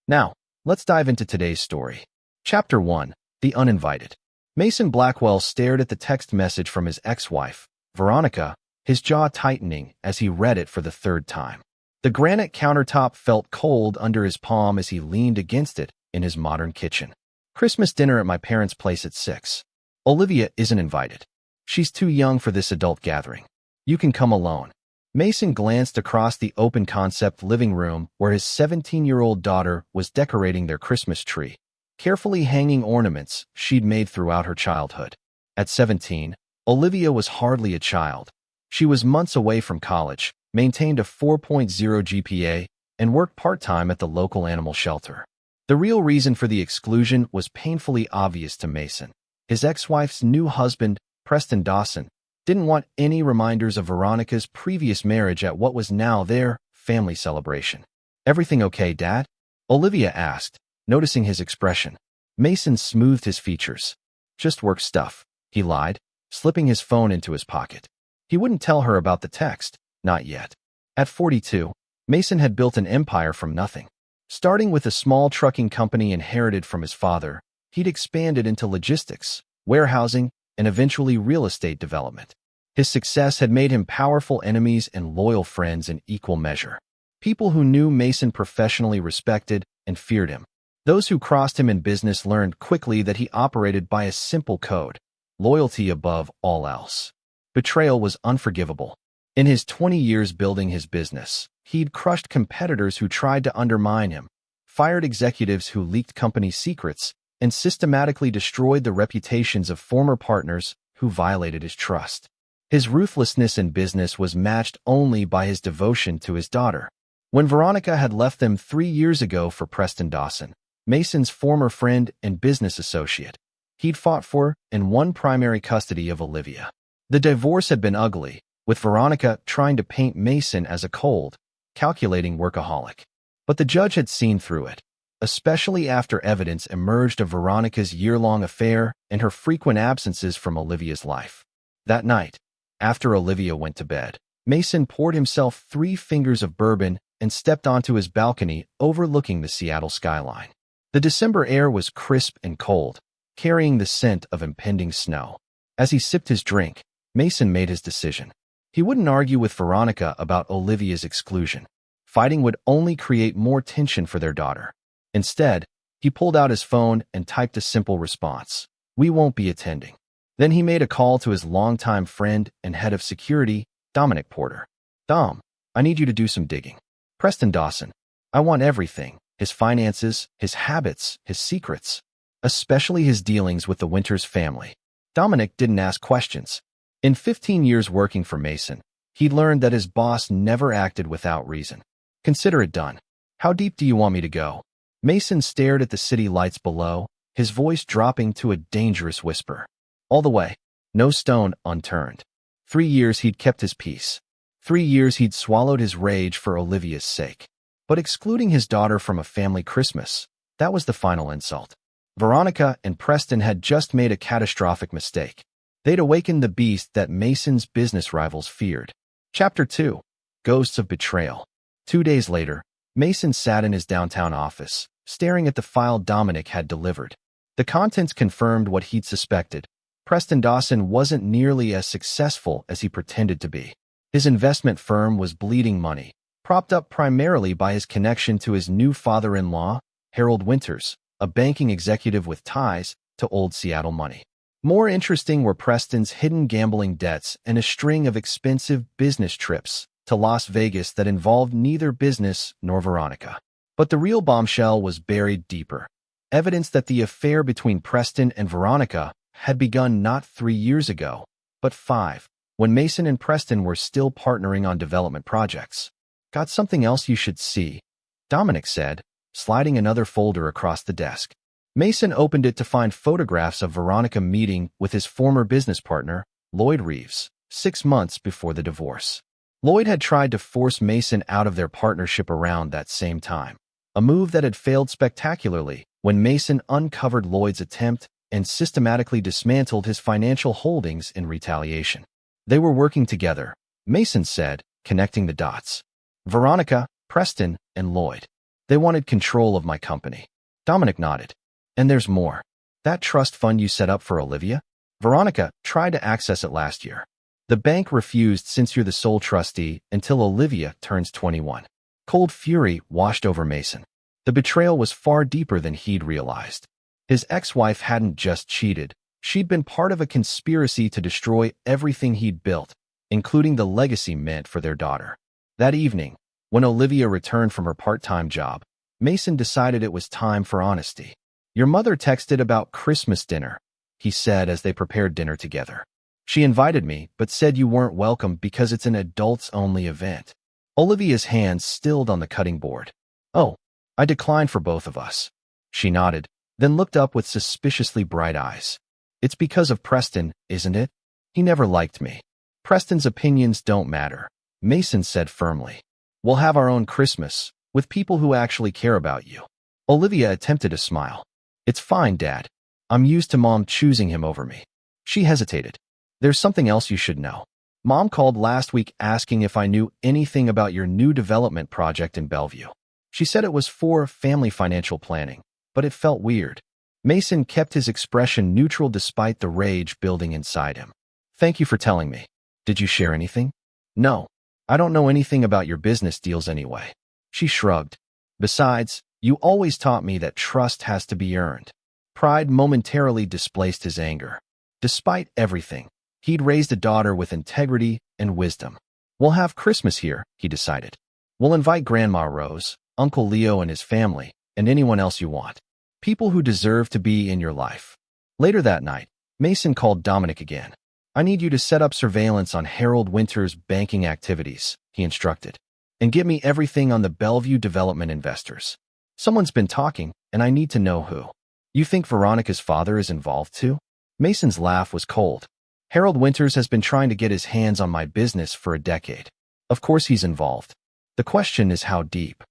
Now, let's dive into today's story. Chapter 1. The Uninvited. Mason Blackwell stared at the text message from his ex-wife, Veronica, his jaw tightening as he read it for the third time. The granite countertop felt cold under his palm as he leaned against it in his modern kitchen. Christmas dinner at my parents' place at 6. Olivia isn't invited. She's too young for this adult gathering. You can come alone. Mason glanced across the open-concept living room where his 17-year-old daughter was decorating their Christmas tree, carefully hanging ornaments she'd made throughout her childhood. At 17, Olivia was hardly a child. She was months away from college, maintained a 4.0 GPA, and worked part-time at the local animal shelter. The real reason for the exclusion was painfully obvious to Mason. His ex-wife's new husband, Preston Dawson, didn't want any reminders of Veronica's previous marriage at what was now their family celebration. "Everything okay, Dad?" Olivia asked, noticing his expression. Mason smoothed his features. "Just work stuff," he lied, slipping his phone into his pocket. He wouldn't tell her about the text, not yet. At 42, Mason had built an empire from nothing. Starting with a small trucking company inherited from his father, he'd expanded into logistics, warehousing, and eventually real estate development. His success had made him powerful enemies and loyal friends in equal measure. People who knew Mason professionally respected and feared him. Those who crossed him in business learned quickly that he operated by a simple code: loyalty above all else. Betrayal was unforgivable. In his 20 years building his business, he'd crushed competitors who tried to undermine him, fired executives who leaked company secrets, and systematically destroyed the reputations of former partners who violated his trust. His ruthlessness in business was matched only by his devotion to his daughter. When Veronica had left them 3 years ago for Preston Dawson, Mason's former friend and business associate, he'd fought for and won primary custody of Olivia. The divorce had been ugly, with Veronica trying to paint Mason as a cold, calculating workaholic. But the judge had seen through it, especially after evidence emerged of Veronica's year-long affair and her frequent absences from Olivia's life. That night, after Olivia went to bed, Mason poured himself 3 fingers of bourbon and stepped onto his balcony overlooking the Seattle skyline. The December air was crisp and cold, carrying the scent of impending snow. As he sipped his drink, Mason made his decision. He wouldn't argue with Veronica about Olivia's exclusion. Fighting would only create more tension for their daughter. Instead, he pulled out his phone and typed a simple response: "We won't be attending." Then he made a call to his longtime friend and head of security, Dominic Porter. "Dom, I need you to do some digging. Preston Dawson, I want everything: his finances, his habits, his secrets, especially his dealings with the Winters family." Dominic didn't ask questions. In 15 years working for Mason, he'd learned that his boss never acted without reason. "Consider it done. How deep do you want me to go?" Mason stared at the city lights below, his voice dropping to a dangerous whisper. "All the way. No stone unturned." 3 years he'd kept his peace. 3 years he'd swallowed his rage for Olivia's sake. But excluding his daughter from a family Christmas, that was the final insult. Veronica and Preston had just made a catastrophic mistake. They'd awakened the beast that Mason's business rivals feared. Chapter 2. Ghosts of Betrayal. 2 days later, Mason sat in his downtown office, staring at the file Dominic had delivered. The contents confirmed what he'd suspected. Preston Dawson wasn't nearly as successful as he pretended to be. His investment firm was bleeding money, propped up primarily by his connection to his new father-in-law, Harold Winters, a banking executive with ties to old Seattle money. More interesting were Preston's hidden gambling debts and a string of expensive business trips to Las Vegas that involved neither business nor Veronica. But the real bombshell was buried deeper. Evidence that the affair between Preston and Veronica had begun not 3 years ago, but 5, when Mason and Preston were still partnering on development projects. "Got something else you should see," Dominic said, sliding another folder across the desk. Mason opened it to find photographs of Veronica meeting with his former business partner, Lloyd Reeves, 6 months before the divorce. Lloyd had tried to force Mason out of their partnership around that same time, a move that had failed spectacularly when Mason uncovered Lloyd's attempt and systematically dismantled his financial holdings in retaliation. They were working together, Mason said, connecting the dots. Veronica, Preston, and Lloyd. They wanted control of my company. Dominic nodded. And there's more. That trust fund you set up for Olivia? Veronica tried to access it last year. The bank refused since you're the sole trustee until Olivia turns 21. Cold fury washed over Mason. The betrayal was far deeper than he'd realized. His ex-wife hadn't just cheated. She'd been part of a conspiracy to destroy everything he'd built, including the legacy meant for their daughter. That evening, when Olivia returned from her part-time job, Mason decided it was time for honesty. Your mother texted about Christmas dinner, he said as they prepared dinner together. She invited me, but said you weren't welcome because it's an adults-only event. Olivia's hands stilled on the cutting board. Oh, I declined for both of us. She nodded, then looked up with suspiciously bright eyes. It's because of Preston, isn't it? He never liked me. Preston's opinions don't matter, Mason said firmly. We'll have our own Christmas, with people who actually care about you. Olivia attempted a smile. It's fine, Dad. I'm used to Mom choosing him over me. She hesitated. There's something else you should know. Mom called last week asking if I knew anything about your new development project in Bellevue. She said it was for family financial planning, but it felt weird. Mason kept his expression neutral despite the rage building inside him. Thank you for telling me. Did you share anything? No. I don't know anything about your business deals anyway. She shrugged. Besides, you always taught me that trust has to be earned. Pride momentarily displaced his anger. Despite everything, he'd raised a daughter with integrity and wisdom. We'll have Christmas here, he decided. We'll invite Grandma Rose, Uncle Leo and his family, and anyone else you want. People who deserve to be in your life. Later that night, Mason called Dominic again. I need you to set up surveillance on Harold Winter's banking activities, he instructed. And get me everything on the Bellevue development investors. Someone's been talking, and I need to know who. You think Veronica's father is involved too? Mason's laugh was cold. Harold Winters has been trying to get his hands on my business for a decade. Of course he's involved. The question is how deep.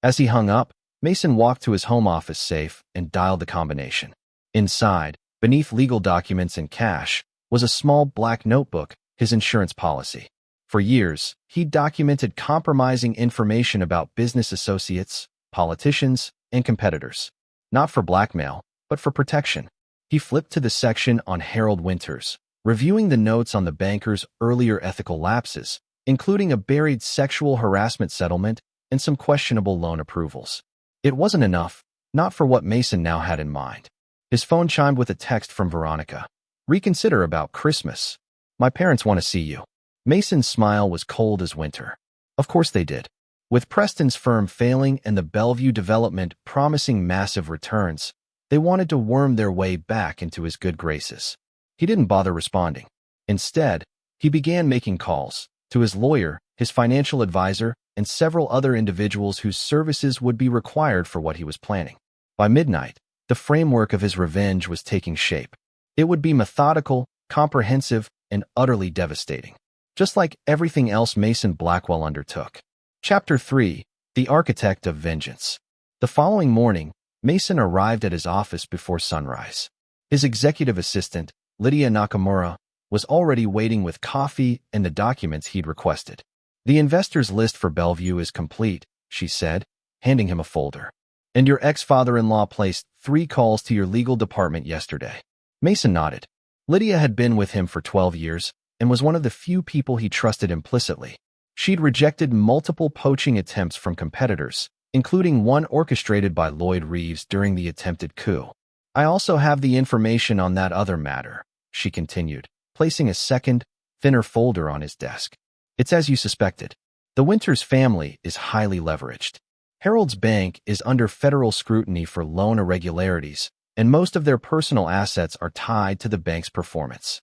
As he hung up, Mason walked to his home office safe and dialed the combination. Inside, beneath legal documents and cash, was a small black notebook, his insurance policy. For years, he'd documented compromising information about business associates, politicians, and competitors. Not for blackmail, but for protection. He flipped to the section on Harold Winters, reviewing the notes on the banker's earlier ethical lapses, including a buried sexual harassment settlement and some questionable loan approvals. It wasn't enough, not for what Mason now had in mind. His phone chimed with a text from Veronica. Reconsider about Christmas. My parents want to see you. Mason's smile was cold as winter. Of course they did. With Preston's firm failing and the Bellevue development promising massive returns, they wanted to worm their way back into his good graces. He didn't bother responding. Instead, he began making calls to his lawyer, his financial advisor, and several other individuals whose services would be required for what he was planning. By midnight, the framework of his revenge was taking shape. It would be methodical, comprehensive, and utterly devastating. Just like everything else Mason Blackwell undertook. Chapter 3. The Architect of Vengeance. The following morning, Mason arrived at his office before sunrise. His executive assistant, Lydia Nakamura, was already waiting with coffee and the documents he'd requested. The investors list for Bellevue is complete, she said, handing him a folder. And your ex-father-in-law placed 3 calls to your legal department yesterday. Mason nodded. Lydia had been with him for 12 years and was one of the few people he trusted implicitly. She'd rejected multiple poaching attempts from competitors, including one orchestrated by Lloyd Reeves during the attempted coup. I also have the information on that other matter, she continued, placing a second, thinner folder on his desk. It's as you suspected. The Winters family is highly leveraged. Harold's bank is under federal scrutiny for loan irregularities, and most of their personal assets are tied to the bank's performance.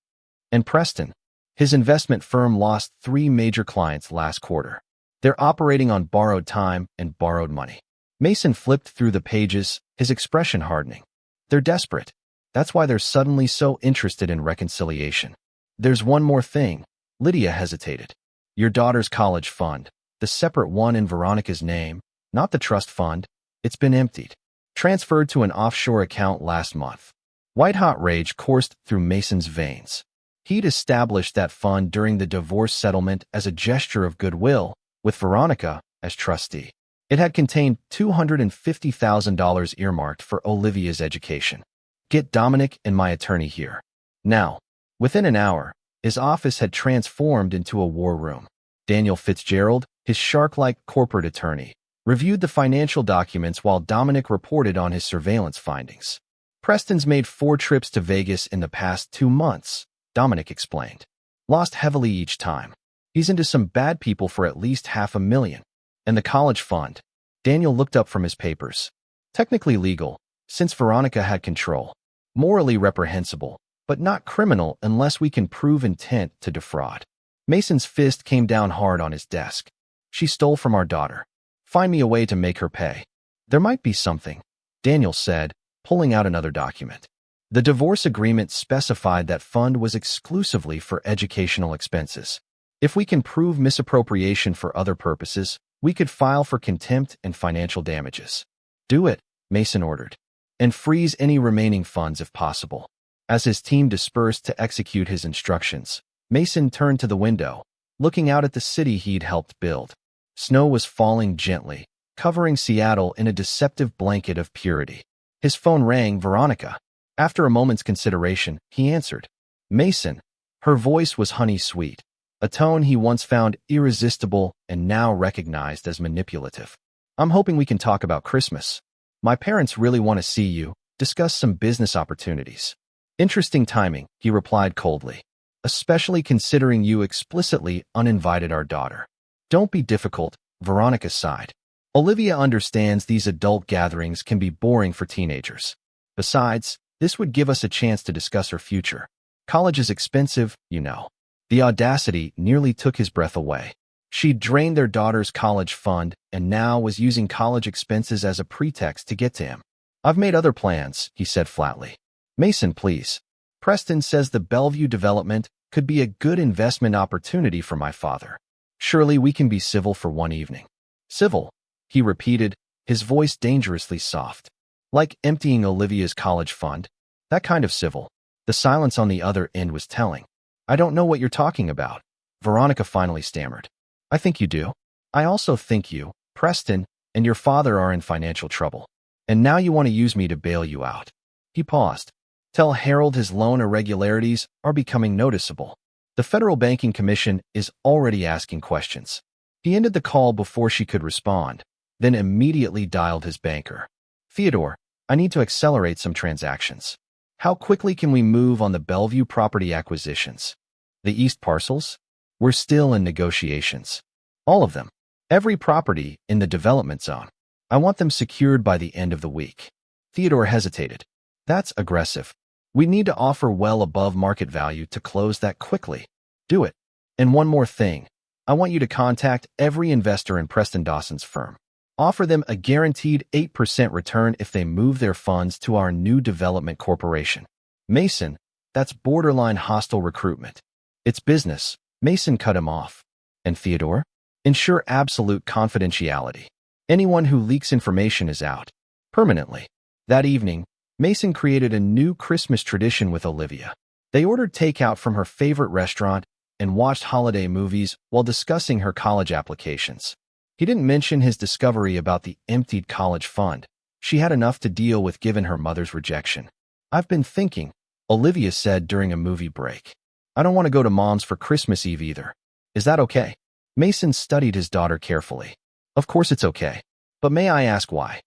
And Preston, his investment firm lost 3 major clients last quarter. They're operating on borrowed time and borrowed money. Mason flipped through the pages, his expression hardening. They're desperate. That's why they're suddenly so interested in reconciliation. There's one more thing. Lydia hesitated. Your daughter's college fund, the separate one in Veronica's name, not the trust fund, it's been emptied. Transferred to an offshore account last month. White-hot rage coursed through Mason's veins. He'd established that fund during the divorce settlement as a gesture of goodwill, with Veronica as trustee. It had contained $250,000 earmarked for Olivia's education. Get Dominic and my attorney here. Now. Within an hour, his office had transformed into a war room. Daniel Fitzgerald, his shark-like corporate attorney, reviewed the financial documents while Dominic reported on his surveillance findings. Preston's made 4 trips to Vegas in the past 2 months, Dominic explained. Lost heavily each time. He's into some bad people for at least $500,000. And the college fund. Daniel looked up from his papers. Technically legal, since Veronica had control. Morally reprehensible, but not criminal unless we can prove intent to defraud. Mason's fist came down hard on his desk. She stole from our daughter. Find me a way to make her pay. There might be something, Daniel said, pulling out another document. The divorce agreement specified that fund was exclusively for educational expenses. If we can prove misappropriation for other purposes, we could file for contempt and financial damages. Do it, Mason ordered. And freeze any remaining funds if possible. As his team dispersed to execute his instructions, Mason turned to the window, looking out at the city he'd helped build. Snow was falling gently, covering Seattle in a deceptive blanket of purity. His phone rang. Veronica. After a moment's consideration, he answered. Mason. Her voice was honey-sweet, a tone he once found irresistible and now recognized as manipulative. I'm hoping we can talk about Christmas. My parents really want to see you, discuss some business opportunities. Interesting timing, he replied coldly. Especially considering you explicitly uninvited our daughter. Don't be difficult, Veronica sighed. Olivia understands these adult gatherings can be boring for teenagers. Besides, this would give us a chance to discuss her future. College is expensive, you know. The audacity nearly took his breath away. She'd drained their daughter's college fund and now was using college expenses as a pretext to get to him. I've made other plans, he said flatly. Mason, please. Preston says the Bellevue development could be a good investment opportunity for my father. Surely we can be civil for one evening. Civil, he repeated, his voice dangerously soft. Like emptying Olivia's college fund? That kind of civil. The silence on the other end was telling. I don't know what you're talking about, Veronica finally stammered. I think you do. I also think you, Preston, and your father are in financial trouble. And now you want to use me to bail you out. He paused. Tell Harold his loan irregularities are becoming noticeable. The Federal Banking Commission is already asking questions. He ended the call before she could respond, then immediately dialed his banker. Theodore, I need to accelerate some transactions. How quickly can we move on the Bellevue property acquisitions? The East parcels? We're still in negotiations. All of them. Every property in the development zone. I want them secured by the end of the week. Theodore hesitated. That's aggressive. We need to offer well above market value to close that quickly. Do it. And one more thing. I want you to contact every investor in Preston Dawson's firm. Offer them a guaranteed 8% return if they move their funds to our new development corporation. Mason, that's borderline hostile recruitment. It's business. Mason cut him off. And Theodore? Ensure absolute confidentiality. Anyone who leaks information is out. Permanently. That evening, Mason created a new Christmas tradition with Olivia. They ordered takeout from her favorite restaurant and watched holiday movies while discussing her college applications. He didn't mention his discovery about the emptied college fund. She had enough to deal with given her mother's rejection. I've been thinking, Olivia said during a movie break. I don't want to go to Mom's for Christmas Eve either. Is that okay? Mason studied his daughter carefully. Of course it's okay. But may I ask why?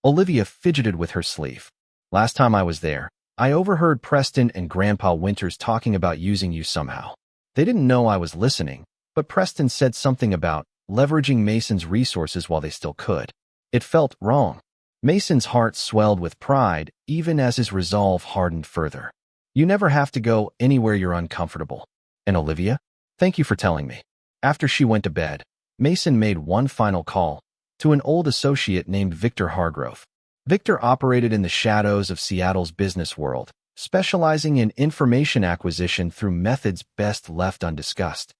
Olivia fidgeted with her sleeve. Last time I was there, I overheard Preston and Grandpa Winters talking about using you somehow. They didn't know I was listening, but Preston said something about leveraging Mason's resources while they still could. It felt wrong. Mason's heart swelled with pride, even as his resolve hardened further. You never have to go anywhere you're uncomfortable. And Olivia? Thank you for telling me. After she went to bed, Mason made one final call to an old associate named Victor Hargrove. Victor operated in the shadows of Seattle's business world, specializing in information acquisition through methods best left undiscussed.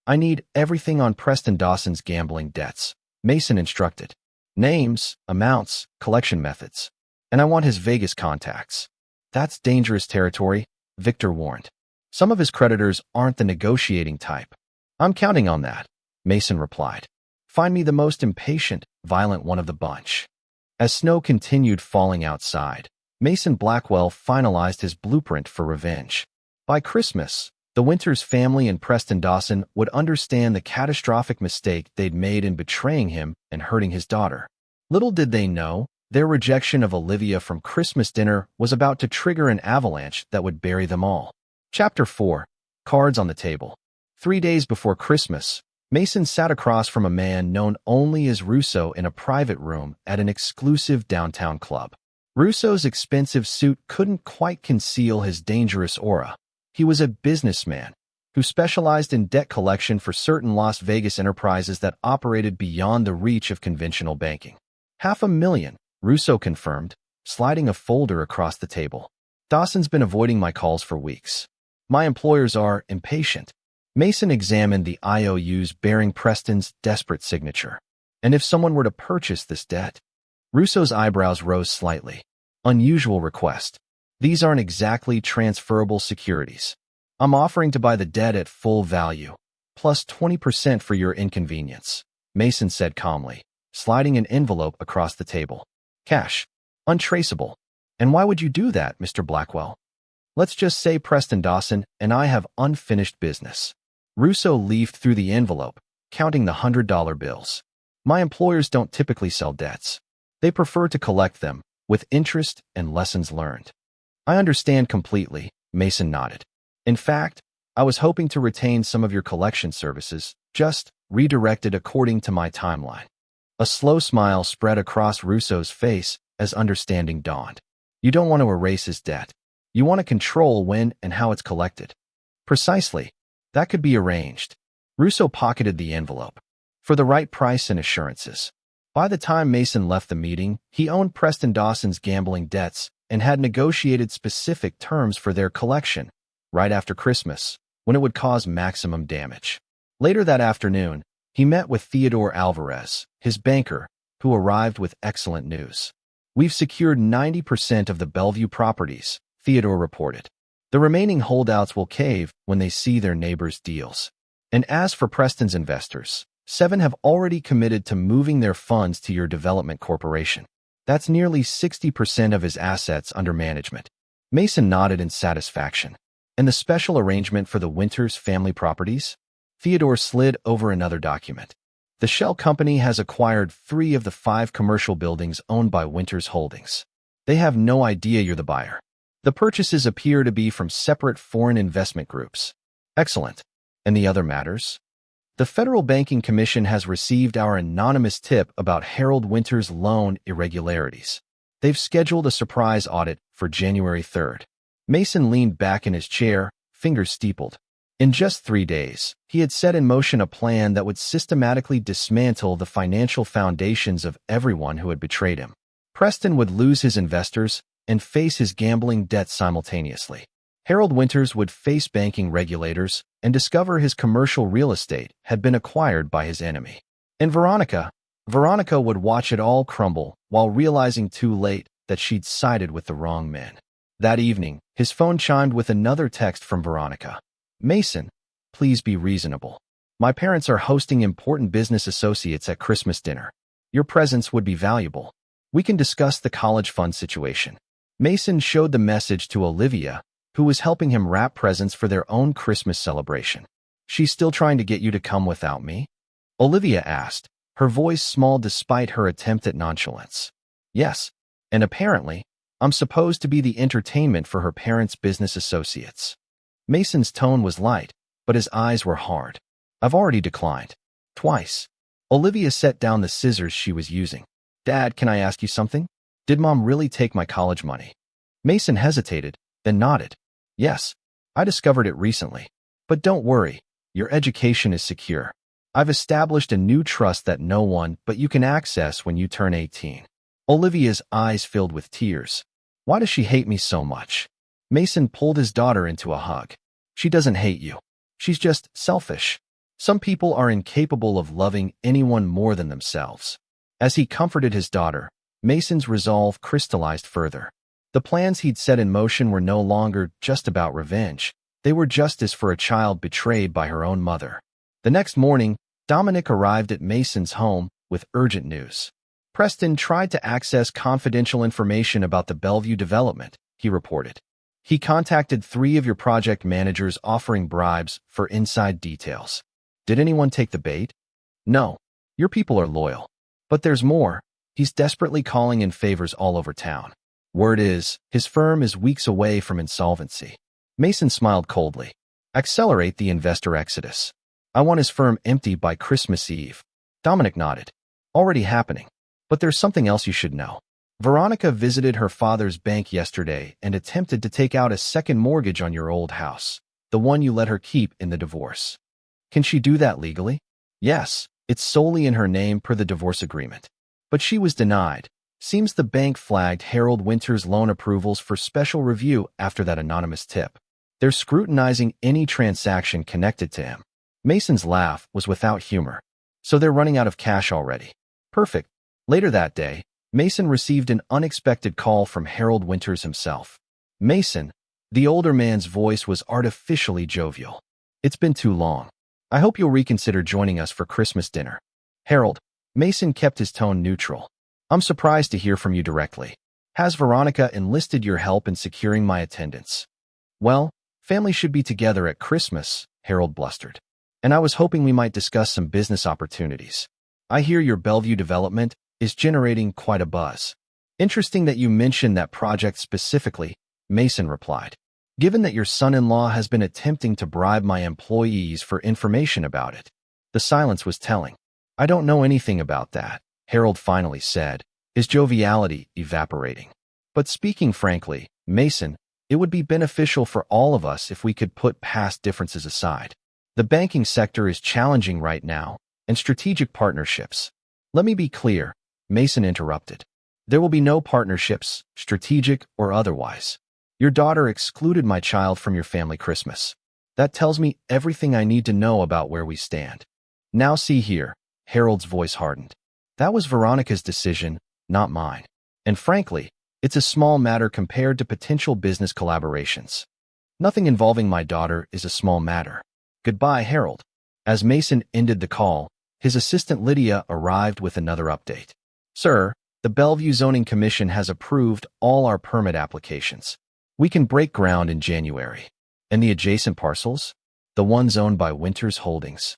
I need everything on Preston Dawson's gambling debts, Mason instructed. Names, amounts, collection methods. And I want his Vegas contacts. That's dangerous territory, Victor warned. Some of his creditors aren't the negotiating type. I'm counting on that, Mason replied. Find me the most impatient, violent one of the bunch. As snow continued falling outside, Mason Blackwell finalized his blueprint for revenge. By Christmas, the Winters family and Preston Dawson would understand the catastrophic mistake they'd made in betraying him and hurting his daughter. Little did they know, their rejection of Olivia from Christmas dinner was about to trigger an avalanche that would bury them all. Chapter 4. Cards on the Table. 3 days before Christmas, Mason sat across from a man known only as Russo in a private room at an exclusive downtown club. Russo's expensive suit couldn't quite conceal his dangerous aura. He was a businessman who specialized in debt collection for certain Las Vegas enterprises that operated beyond the reach of conventional banking. $500,000, Russo confirmed, sliding a folder across the table. Dawson's been avoiding my calls for weeks. My employers are impatient. Mason examined the IOUs bearing Preston's desperate signature. And if someone were to purchase this debt? Russo's eyebrows rose slightly. Unusual request. These aren't exactly transferable securities. I'm offering to buy the debt at full value, plus 20% for your inconvenience, Mason said calmly, sliding an envelope across the table. Cash. Untraceable. And why would you do that, Mr. Blackwell? Let's just say Preston Dawson and I have unfinished business. Russo leafed through the envelope, counting the $100 bills. My employers don't typically sell debts. They prefer to collect them, with interest and lessons learned. I understand completely, Mason nodded. In fact, I was hoping to retain some of your collection services, just redirected according to my timeline. A slow smile spread across Russo's face as understanding dawned. You don't want to erase his debt. You want to control when and how it's collected. Precisely. That could be arranged. Russo pocketed the envelope. For the right price and assurances. By the time Mason left the meeting, he owned Preston Dawson's gambling debts and had negotiated specific terms for their collection, right after Christmas, when it would cause maximum damage. Later that afternoon, he met with Theodore Alvarez, his banker, who arrived with excellent news. We've secured 90% of the Bellevue properties, Theodore reported. The remaining holdouts will cave when they see their neighbors' deals. And as for Preston's investors, 7 have already committed to moving their funds to your development corporation. That's nearly 60% of his assets under management. Mason nodded in satisfaction. And the special arrangement for the Winters family properties? Theodore slid over another document. The shell company has acquired 3 of the 5 commercial buildings owned by Winters Holdings. They have no idea you're the buyer. The purchases appear to be from separate foreign investment groups. Excellent. And the other matters? The Federal Banking Commission has received our anonymous tip about Harold Winters' loan irregularities. They've scheduled a surprise audit for January 3rd. Mason leaned back in his chair, fingers steepled. In just 3 days, he had set in motion a plan that would systematically dismantle the financial foundations of everyone who had betrayed him. Preston would lose his investors and face his gambling debts simultaneously. Harold Winters would face banking regulators and discover his commercial real estate had been acquired by his enemy. And Veronica would watch it all crumble while realizing too late that she'd sided with the wrong men. That evening, his phone chimed with another text from Veronica. Mason, please be reasonable. My parents are hosting important business associates at Christmas dinner. Your presence would be valuable. We can discuss the college fund situation. Mason showed the message to Olivia, who was helping him wrap presents for their own Christmas celebration. She's still trying to get you to come without me? Olivia asked, her voice small despite her attempt at nonchalance. Yes, and apparently, I'm supposed to be the entertainment for her parents' business associates. Mason's tone was light, but his eyes were hard. I've already declined. Twice. Olivia set down the scissors she was using. Dad, can I ask you something? Did Mom really take my college money? Mason hesitated, then nodded. Yes, I discovered it recently. But don't worry, your education is secure. I've established a new trust that no one but you can access when you turn 18. Olivia's eyes filled with tears. Why does she hate me so much? Mason pulled his daughter into a hug. She doesn't hate you. She's just selfish. Some people are incapable of loving anyone more than themselves. As he comforted his daughter, Mason's resolve crystallized further. The plans he'd set in motion were no longer just about revenge. They were justice for a child betrayed by her own mother. The next morning, Dominic arrived at Mason's home with urgent news. Preston tried to access confidential information about the Bellevue development, he reported. He contacted 3 of your project managers offering bribes for inside details. Did anyone take the bait? No. Your people are loyal. But there's more. He's desperately calling in favors all over town. Word is, his firm is weeks away from insolvency. Mason smiled coldly. Accelerate the investor exodus. I want his firm empty by Christmas Eve. Dominic nodded. Already happening. But there's something else you should know. Veronica visited her father's bank yesterday and attempted to take out a second mortgage on your old house, the one you let her keep in the divorce. Can she do that legally? Yes, it's solely in her name per the divorce agreement. But she was denied. Seems the bank flagged Harold Winter's loan approvals for special review after that anonymous tip. They're scrutinizing any transaction connected to him. Mason's laugh was without humor. So they're running out of cash already. Perfect. Later that day, Mason received an unexpected call from Harold Winters himself. Mason, the older man's voice was artificially jovial. It's been too long. I hope you'll reconsider joining us for Christmas dinner. Harold, Mason kept his tone neutral. I'm surprised to hear from you directly. Has Veronica enlisted your help in securing my attendance? Well, family should be together at Christmas, Harold blustered. And I was hoping we might discuss some business opportunities. I hear your Bellevue development is generating quite a buzz. Interesting that you mentioned that project specifically, Mason replied. Given that your son-in-law has been attempting to bribe my employees for information about it. The silence was telling. I don't know anything about that, Harold finally said, his joviality evaporating. But speaking frankly, Mason, it would be beneficial for all of us if we could put past differences aside. The banking sector is challenging right now, and strategic partnerships. Let me be clear, Mason interrupted. There will be no partnerships, strategic or otherwise. Your daughter excluded my child from your family Christmas. That tells me everything I need to know about where we stand. Now see here, Harold's voice hardened. That was Veronica's decision, not mine. And frankly, it's a small matter compared to potential business collaborations. Nothing involving my daughter is a small matter. Goodbye, Harold. As Mason ended the call, his assistant Lydia arrived with another update. Sir, the Bellevue Zoning Commission has approved all our permit applications. We can break ground in January. And the adjacent parcels? The ones owned by Winters Holdings.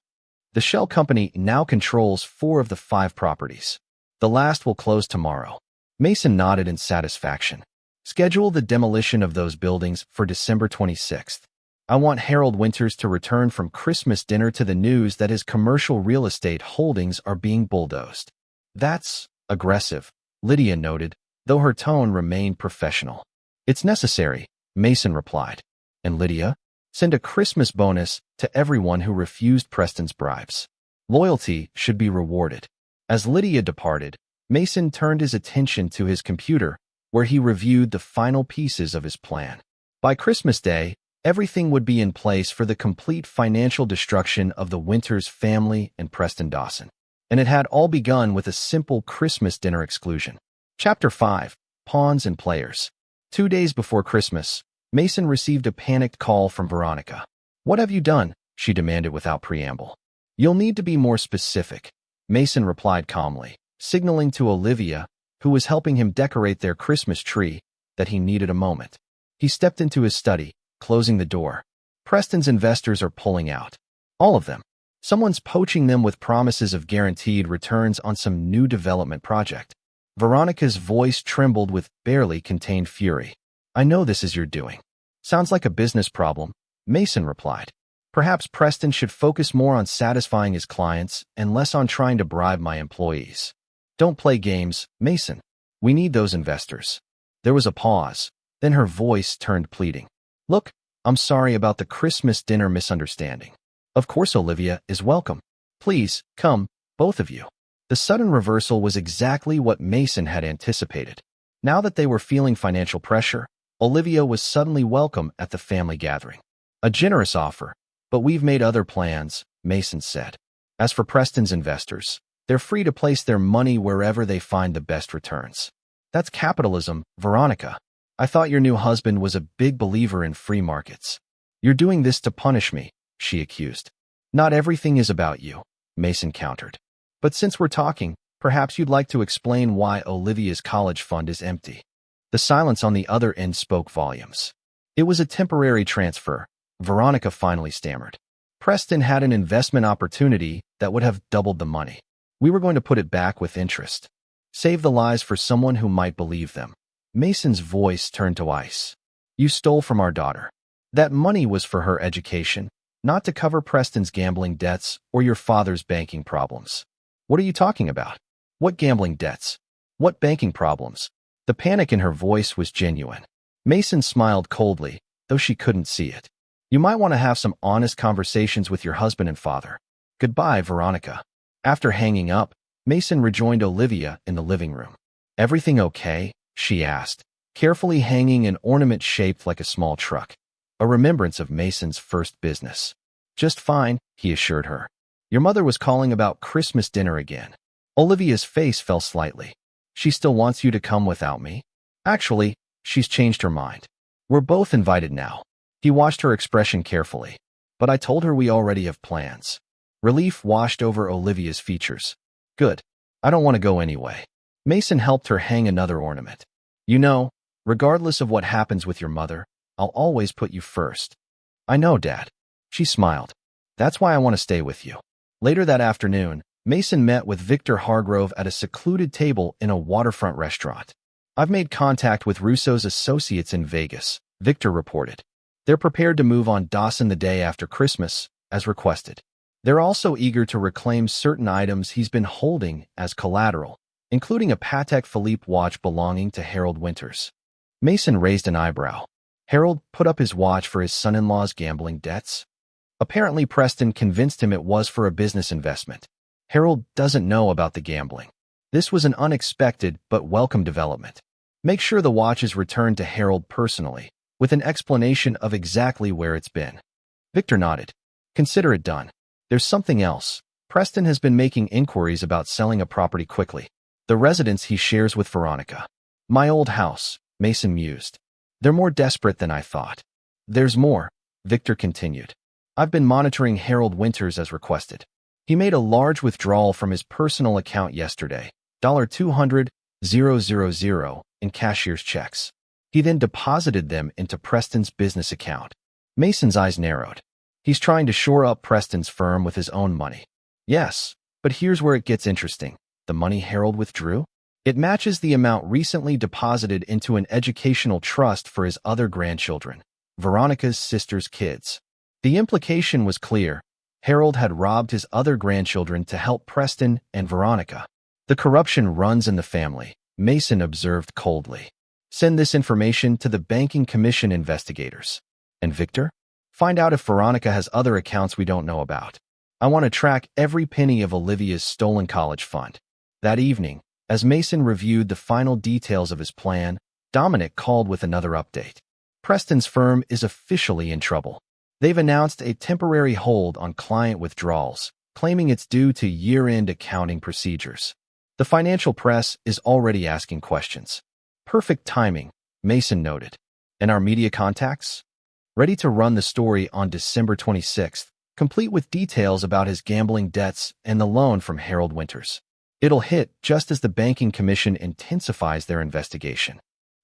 The shell company now controls 4 of the 5 properties. The last will close tomorrow. Mason nodded in satisfaction. Schedule the demolition of those buildings for December 26th. I want Harold Winters to return from Christmas dinner to the news that his commercial real estate holdings are being bulldozed. That's aggressive, Lydia noted, though her tone remained professional. It's necessary, Mason replied. And Lydia? Send a Christmas bonus to everyone who refused Preston's bribes. Loyalty should be rewarded. As Lydia departed, Mason turned his attention to his computer, where he reviewed the final pieces of his plan. By Christmas Day, everything would be in place for the complete financial destruction of the Winters family and Preston Dawson. And it had all begun with a simple Christmas dinner exclusion. Chapter 5, Pawns and Players. 2 days before Christmas, Mason received a panicked call from Veronica. What have you done? She demanded without preamble. You'll need to be more specific, Mason replied calmly, signaling to Olivia, who was helping him decorate their Christmas tree, that he needed a moment. He stepped into his study, closing the door. Preston's investors are pulling out. All of them. Someone's poaching them with promises of guaranteed returns on some new development project. Veronica's voice trembled with barely contained fury. I know this is your doing. Sounds like a business problem, Mason replied. Perhaps Preston should focus more on satisfying his clients and less on trying to bribe my employees. Don't play games, Mason. We need those investors. There was a pause. Then her voice turned pleading. Look, I'm sorry about the Christmas dinner misunderstanding. Of course Olivia is welcome. Please, come, both of you. The sudden reversal was exactly what Mason had anticipated. Now that they were feeling financial pressure, Olivia was suddenly welcome at the family gathering. A generous offer, but we've made other plans, Mason said. As for Preston's investors, they're free to place their money wherever they find the best returns. That's capitalism, Veronica. I thought your new husband was a big believer in free markets. You're doing this to punish me, she accused. Not everything is about you. Mason countered. But since we're talking, perhaps you'd like to explain why Olivia's college fund is empty. The silence on the other end spoke volumes. It was a temporary transfer, Veronica finally stammered. Preston had an investment opportunity that would have doubled the money. We were going to put it back with interest. Save the lies for someone who might believe them. Mason's voice turned to ice. You stole from our daughter. That money was for her education, not to cover Preston's gambling debts or your father's banking problems. What are you talking about? What gambling debts? What banking problems? The panic in her voice was genuine. Mason smiled coldly, though she couldn't see it. You might want to have some honest conversations with your husband and father. Goodbye, Veronica. After hanging up, Mason rejoined Olivia in the living room. Everything okay? She asked, carefully hanging an ornament shaped like a small truck, a remembrance of Mason's first business. Just fine, he assured her. Your mother was calling about Christmas dinner again. Olivia's face fell slightly. She still wants you to come without me? Actually, she's changed her mind. We're both invited now. He watched her expression carefully. But I told her we already have plans. Relief washed over Olivia's features. Good. I don't want to go anyway. Mason helped her hang another ornament. You know, regardless of what happens with your mother, I'll always put you first. I know, Dad. She smiled. That's why I want to stay with you. Later that afternoon, Mason met with Victor Hargrove at a secluded table in a waterfront restaurant. I've made contact with Russo's associates in Vegas, Victor reported. They're prepared to move on Dawson the day after Christmas, as requested. They're also eager to reclaim certain items he's been holding as collateral, including a Patek Philippe watch belonging to Harold Winters. Mason raised an eyebrow. Harold put up his watch for his son-in-law's gambling debts? Apparently Preston convinced him it was for a business investment. Harold doesn't know about the gambling. This was an unexpected but welcome development. Make sure the watch is returned to Harold personally, with an explanation of exactly where it's been. Victor nodded. Consider it done. There's something else. Preston has been making inquiries about selling a property quickly. The residence he shares with Veronica. My old house, Mason mused. They're more desperate than I thought. There's more, Victor continued. I've been monitoring Harold Winters as requested. He made a large withdrawal from his personal account yesterday, $200,000 in cashier's checks. He then deposited them into Preston's business account. Mason's eyes narrowed. He's trying to shore up Preston's firm with his own money. Yes, but here's where it gets interesting. The money Harold withdrew? It matches the amount recently deposited into an educational trust for his other grandchildren, Veronica's sister's kids. The implication was clear. Harold had robbed his other grandchildren to help Preston and Veronica. The corruption runs in the family, Mason observed coldly. Send this information to the Banking Commission investigators. And Victor? Find out if Veronica has other accounts we don't know about. I want to track every penny of Olivia's stolen college fund. That evening, as Mason reviewed the final details of his plan, Dominic called with another update. Preston's firm is officially in trouble. They've announced a temporary hold on client withdrawals, claiming it's due to year-end accounting procedures. The financial press is already asking questions. Perfect timing, Mason noted. And our media contacts? Ready to run the story on December 26th, complete with details about his gambling debts and the loan from Harold Winters. It'll hit just as the Banking Commission intensifies their investigation.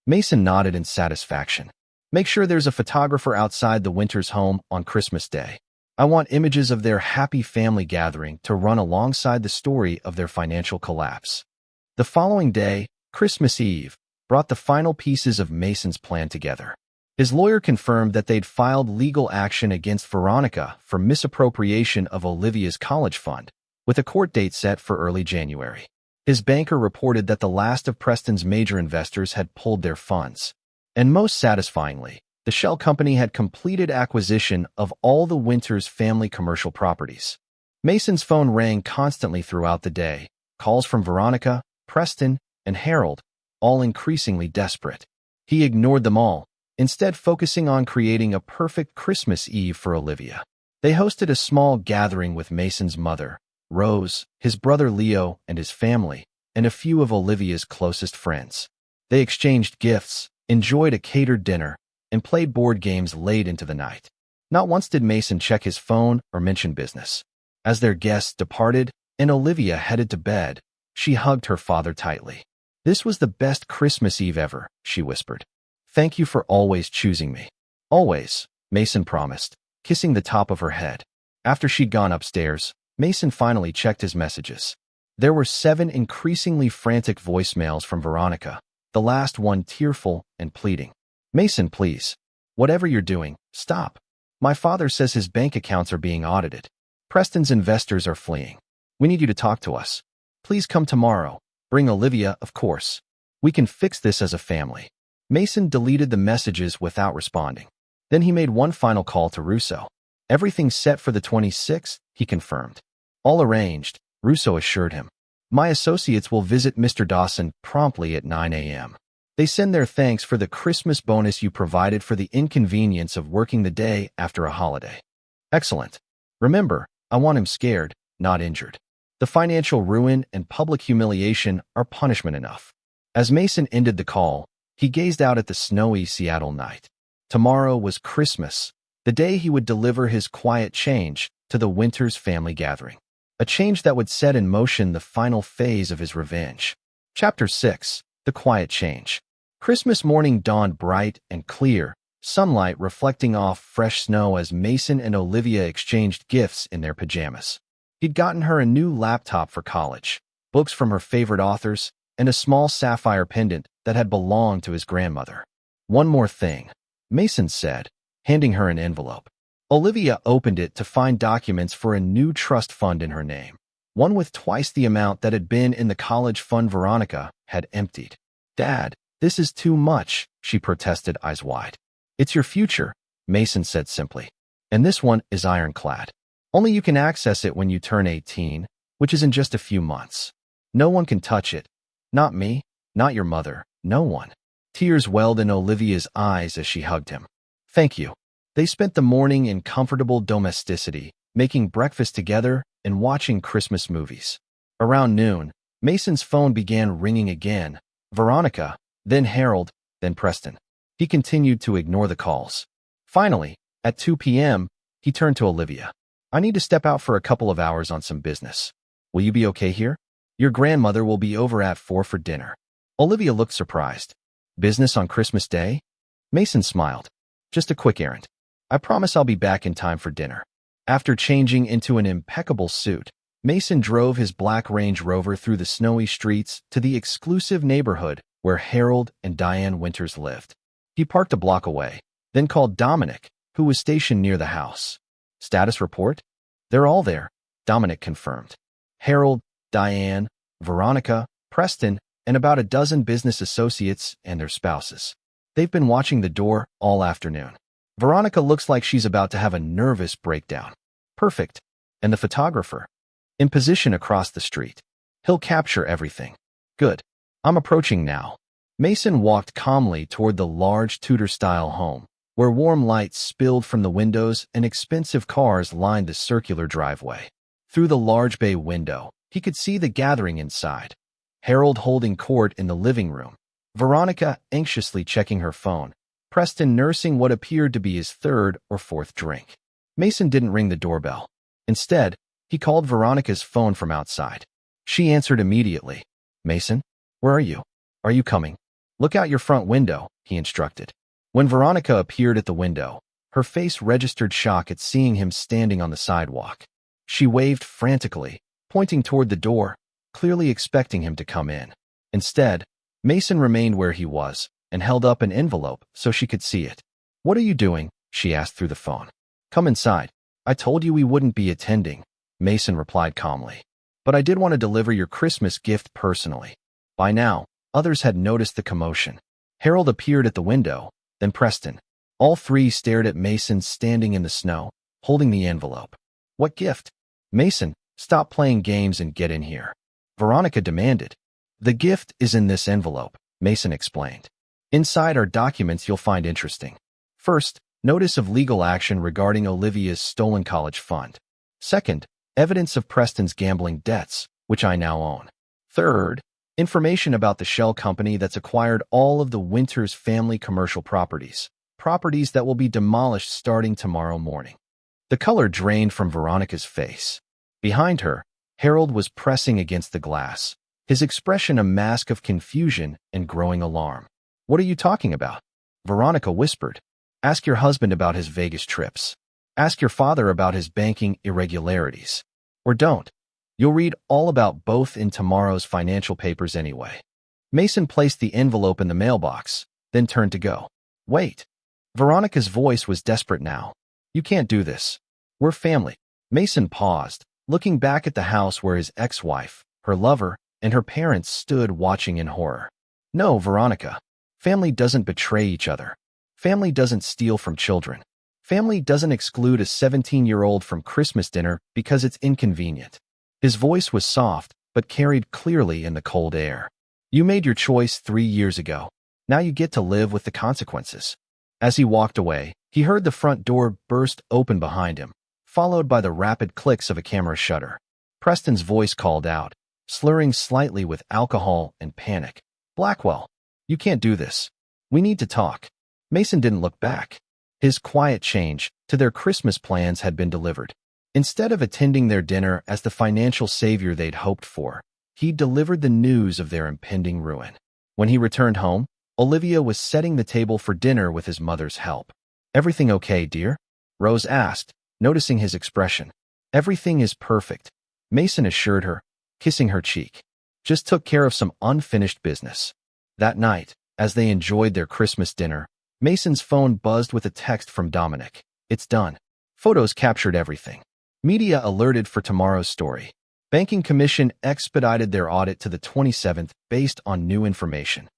Mason nodded in satisfaction. Make sure there's a photographer outside the Winters home on Christmas Day. I want images of their happy family gathering to run alongside the story of their financial collapse. The following day, Christmas Eve, brought the final pieces of Mason's plan together. His lawyer confirmed that they'd filed legal action against Veronica for misappropriation of Olivia's college fund, with a court date set for early January. His banker reported that the last of Preston's major investors had pulled their funds. And most satisfyingly, the shell company had completed acquisition of all the Winters family commercial properties. Mason's phone rang constantly throughout the day, calls from Veronica, Preston, and Harold, all increasingly desperate. He ignored them all, instead focusing on creating a perfect Christmas Eve for Olivia. They hosted a small gathering with Mason's mother, Rose, his brother Leo and his family, and a few of Olivia's closest friends. They exchanged gifts, enjoyed a catered dinner, and played board games late into the night. Not once did Mason check his phone or mention business. As their guests departed and Olivia headed to bed, she hugged her father tightly. "This was the best Christmas Eve ever," she whispered. "Thank you for always choosing me." "Always," Mason promised, kissing the top of her head. After she'd gone upstairs, Mason finally checked his messages. There were 7 increasingly frantic voicemails from Veronica, the last one tearful and pleading. "Mason, please. Whatever you're doing, stop. My father says his bank accounts are being audited. Preston's investors are fleeing. We need you to talk to us. Please come tomorrow. Bring Olivia, of course. We can fix this as a family." Mason deleted the messages without responding. Then he made one final call to Russo. "Everything's set for the 26th, he confirmed. "All arranged," Russo assured him. "My associates will visit Mr. Dawson promptly at 9 a.m. They send their thanks for the Christmas bonus you provided for the inconvenience of working the day after a holiday." "Excellent. Remember, I want him scared, not injured. The financial ruin and public humiliation are punishment enough." As Mason ended the call, he gazed out at the snowy Seattle night. Tomorrow was Christmas, the day he would deliver his quiet change to the Winters family gathering. A change that would set in motion the final phase of his revenge. Chapter 6. The Quiet Change. Christmas morning dawned bright and clear, sunlight reflecting off fresh snow as Mason and Olivia exchanged gifts in their pajamas. He'd gotten her a new laptop for college, books from her favorite authors, and a small sapphire pendant that had belonged to his grandmother. "One more thing," Mason said, handing her an envelope. Olivia opened it to find documents for a new trust fund in her name, one with twice the amount that had been in the college fund Veronica had emptied. "Dad, this is too much," she protested, eyes wide. "It's your future," Mason said simply. "And this one is ironclad. Only you can access it when you turn 18, which is in just a few months. No one can touch it. Not me, not your mother, no one." Tears welled in Olivia's eyes as she hugged him. "Thank you." They spent the morning in comfortable domesticity, making breakfast together and watching Christmas movies. Around noon, Mason's phone began ringing again. Veronica, then Harold, then Preston. He continued to ignore the calls. Finally, at 2 p.m., he turned to Olivia. "I need to step out for a couple of hours on some business. Will you be okay here? Your grandmother will be over at 4 for dinner." Olivia looked surprised. "Business on Christmas Day?" Mason smiled. "Just a quick errand. I promise I'll be back in time for dinner." After changing into an impeccable suit, Mason drove his black Range Rover through the snowy streets to the exclusive neighborhood where Harold and Diane Winters lived. He parked a block away, then called Dominic, who was stationed near the house. "Status report?" "They're all there," Dominic confirmed. Harold, Diane, Veronica, Preston, and about a dozen business associates and their spouses. They've been watching the door all afternoon. Veronica looks like she's about to have a nervous breakdown. "Perfect. And the photographer?" "In position across the street. He'll capture everything." "Good. I'm approaching now." Mason walked calmly toward the large Tudor-style home, where warm lights spilled from the windows and expensive cars lined the circular driveway. Through the large bay window, he could see the gathering inside. Harold holding court in the living room, Veronica anxiously checking her phone, Preston nursing what appeared to be his third or fourth drink. Mason didn't ring the doorbell. Instead, he called Veronica's phone from outside. She answered immediately. "Mason, where are you? Are you coming? Look out your front window," he instructed. When Veronica appeared at the window, her face registered shock at seeing him standing on the sidewalk. She waved frantically, pointing toward the door, clearly expecting him to come in. Instead, Mason remained where he was and held up an envelope so she could see it. "What are you doing?" she asked through the phone. "Come inside. I told you we wouldn't be attending," Mason replied calmly. "But I did want to deliver your Christmas gift personally." By now, others had noticed the commotion. Harold appeared at the window, then Preston. All three stared at Mason standing in the snow, holding the envelope. "What gift?" "Mason, stop playing games and get in here," Veronica demanded. "The gift is in this envelope," Mason explained. "Inside are documents you'll find interesting. First, notice of legal action regarding Olivia's stolen college fund. Second, evidence of Preston's gambling debts, which I now own. Third, information about the shell company that's acquired all of the Winters family commercial properties that will be demolished starting tomorrow morning." The color drained from Veronica's face. Behind her, Harold was pressing against the glass, his expression a mask of confusion and growing alarm. "What are you talking about?" Veronica whispered. "Ask your husband about his Vegas trips. Ask your father about his banking irregularities. Or don't. You'll read all about both in tomorrow's financial papers anyway." Mason placed the envelope in the mailbox, then turned to go. "Wait." Veronica's voice was desperate now. "You can't do this. We're family." Mason paused, looking back at the house where his ex-wife, her lover, and her parents stood watching in horror. "No, Veronica. Family doesn't betray each other. Family doesn't steal from children. Family doesn't exclude a 17-year-old from Christmas dinner because it's inconvenient." His voice was soft, but carried clearly in the cold air. "You made your choice 3 years ago. Now you get to live with the consequences." As he walked away, he heard the front door burst open behind him, followed by the rapid clicks of a camera shutter. Preston's voice called out, slurring slightly with alcohol and panic. "Blackwell, you can't do this. We need to talk." Mason didn't look back. His quiet change to their Christmas plans had been delivered. Instead of attending their dinner as the financial savior they'd hoped for, he delivered the news of their impending ruin. When he returned home, Olivia was setting the table for dinner with his mother's help. "Everything okay, dear?" Rose asked, noticing his expression. "Everything is perfect," Mason assured her, kissing her cheek. "Just took care of some unfinished business." That night, as they enjoyed their Christmas dinner, Mason's phone buzzed with a text from Dominic. "It's done. Photos captured everything. Media alerted for tomorrow's story. Banking Commission expedited their audit to the 27th based on new information."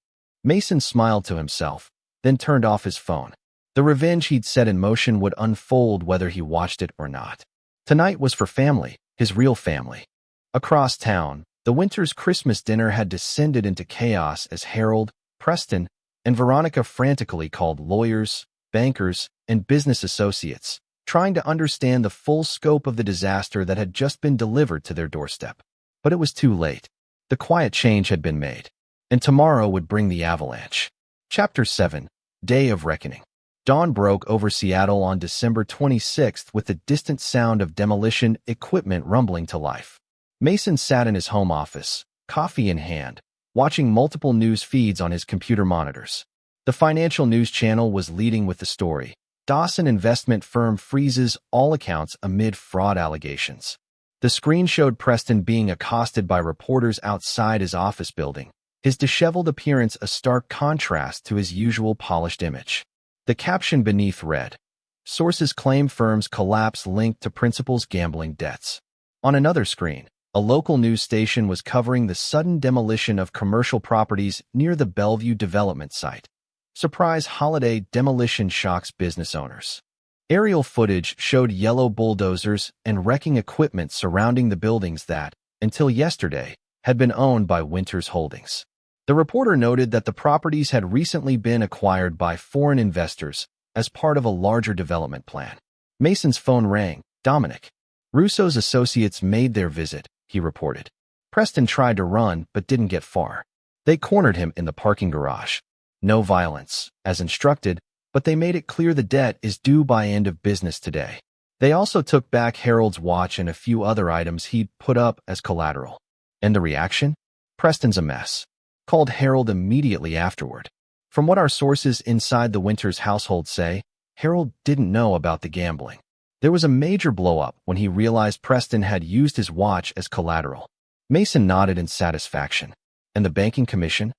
Mason smiled to himself, then turned off his phone. The revenge he'd set in motion would unfold whether he watched it or not. Tonight was for family, his real family. Across town, the Winters' Christmas dinner had descended into chaos as Harold, Preston, and Veronica frantically called lawyers, bankers, and business associates, trying to understand the full scope of the disaster that had just been delivered to their doorstep. But it was too late. The quiet change had been made, and tomorrow would bring the avalanche. Chapter 7, Day of Reckoning. Dawn broke over Seattle on December 26th with the distant sound of demolition equipment rumbling to life. Mason sat in his home office, coffee in hand, watching multiple news feeds on his computer monitors. The financial news channel was leading with the story. Dawson investment firm freezes all accounts amid fraud allegations. The screen showed Preston being accosted by reporters outside his office building, his disheveled appearance a stark contrast to his usual polished image. The caption beneath read, "Sources claim firm's collapse linked to principal's gambling debts." On another screen, a local news station was covering the sudden demolition of commercial properties near the Bellevue development site. Surprise holiday demolition shocks business owners. Aerial footage showed yellow bulldozers and wrecking equipment surrounding the buildings that, until yesterday, had been owned by Winters Holdings. The reporter noted that the properties had recently been acquired by foreign investors as part of a larger development plan. Mason's phone rang. "Dominic. Russo's associates made their visit," he reported. Preston tried to run but didn't get far. They cornered him in the parking garage. No violence, as instructed, but they made it clear the debt is due by end of business today. They also took back Harold's watch and a few other items he'd put up as collateral. And the reaction? "Preston's a mess." Called Harold immediately afterward. From what our sources inside the Winters household say, Harold didn't know about the gambling. There was a major blow-up when he realized Preston had used his watch as collateral. Mason nodded in satisfaction. "And the banking commission?"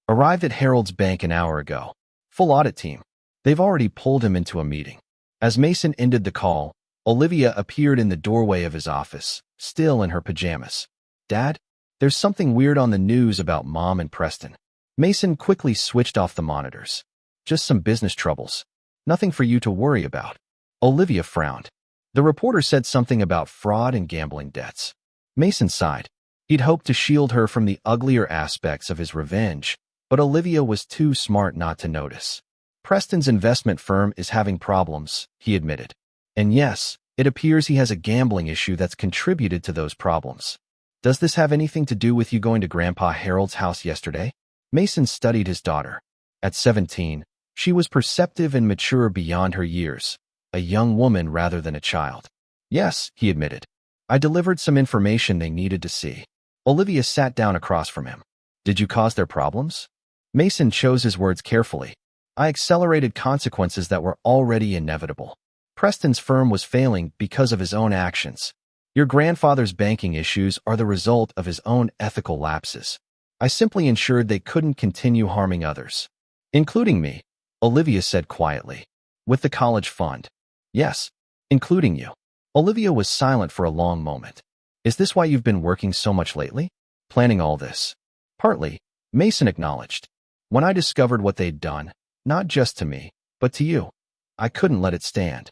"Arrived at Harold's bank an hour ago. Full audit team. They've already pulled him into a meeting." As Mason ended the call, Olivia appeared in the doorway of his office, still in her pajamas. "Dad? There's something weird on the news about Mom and Preston." Mason quickly switched off the monitors. "Just some business troubles. Nothing for you to worry about." Olivia frowned. The reporter said something about fraud and gambling debts. Mason sighed. He'd hoped to shield her from the uglier aspects of his revenge, but Olivia was too smart not to notice. "Preston's investment firm is having problems," he admitted. "And yes, it appears he has a gambling issue that's contributed to those problems." "Does this have anything to do with you going to Grandpa Harold's house yesterday?" Mason studied his daughter. At 17, she was perceptive and mature beyond her years, a young woman rather than a child. "Yes," he admitted. I delivered some information they needed to see. Olivia sat down across from him. Did you cause their problems? Mason chose his words carefully. I accelerated consequences that were already inevitable. Preston's firm was failing because of his own actions. Your grandfather's banking issues are the result of his own ethical lapses. I simply ensured they couldn't continue harming others. Including me, Olivia said quietly. With the college fund. Yes, including you. Olivia was silent for a long moment. Is this why you've been working so much lately? Planning all this? Partly, Mason acknowledged. When I discovered what they'd done, not just to me, but to you, I couldn't let it stand.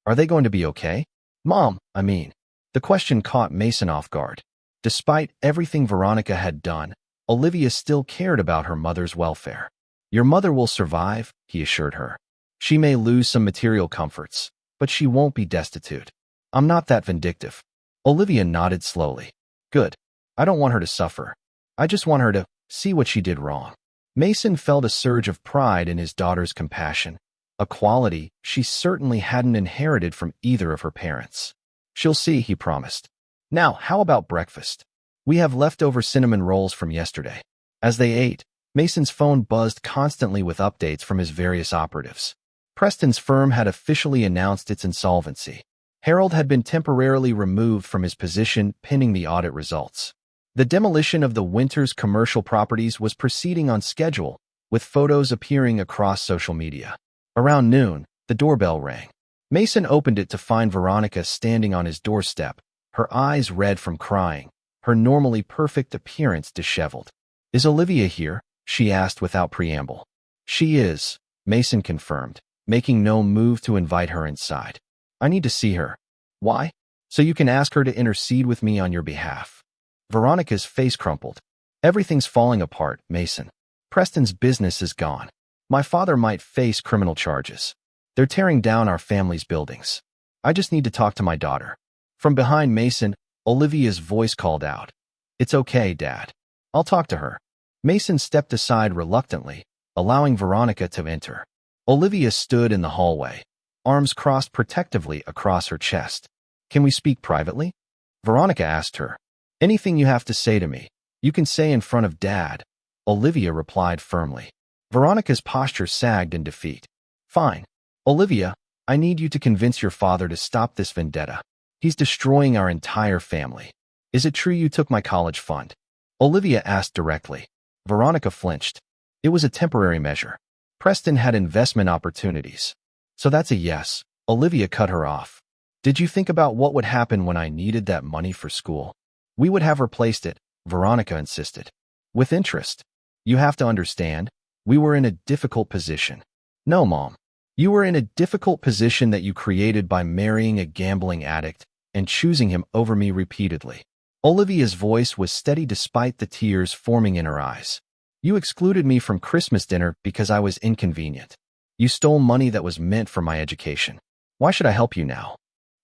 Are they going to be okay? Mom, I mean. The question caught Mason off guard. Despite everything Veronica had done, Olivia still cared about her mother's welfare. Your mother will survive, he assured her. She may lose some material comforts, but she won't be destitute. I'm not that vindictive. Olivia nodded slowly. Good. I don't want her to suffer. I just want her to see what she did wrong. Mason felt a surge of pride in his daughter's compassion, a quality she certainly hadn't inherited from either of her parents. She'll see, he promised. Now, how about breakfast? We have leftover cinnamon rolls from yesterday. As they ate, Mason's phone buzzed constantly with updates from his various operatives. Preston's firm had officially announced its insolvency. Harold had been temporarily removed from his position pending the audit results. The demolition of the Winters commercial properties was proceeding on schedule, with photos appearing across social media. Around noon, the doorbell rang. Mason opened it to find Veronica standing on his doorstep, her eyes red from crying, her normally perfect appearance disheveled. Is Olivia here? She asked without preamble. She is, Mason confirmed, making no move to invite her inside. I need to see her. Why? So you can ask her to intercede with me on your behalf. Veronica's face crumpled. Everything's falling apart, Mason. Preston's business is gone. My father might face criminal charges. They're tearing down our family's buildings. I just need to talk to my daughter. From behind Mason, Olivia's voice called out. It's okay, Dad. I'll talk to her. Mason stepped aside reluctantly, allowing Veronica to enter. Olivia stood in the hallway, arms crossed protectively across her chest. Can we speak privately? Veronica asked her. Anything you have to say to me, you can say in front of Dad, Olivia replied firmly. Veronica's posture sagged in defeat. Fine. Olivia, I need you to convince your father to stop this vendetta. He's destroying our entire family. Is it true you took my college fund? Olivia asked directly. Veronica flinched. It was a temporary measure. Preston had investment opportunities. So that's a yes. Olivia cut her off. Did you think about what would happen when I needed that money for school? We would have replaced it, Veronica insisted. With interest. You have to understand, we were in a difficult position. No, Mom. You were in a difficult position that you created by marrying a gambling addict and choosing him over me repeatedly. Olivia's voice was steady despite the tears forming in her eyes. You excluded me from Christmas dinner because I was inconvenient. You stole money that was meant for my education. Why should I help you now?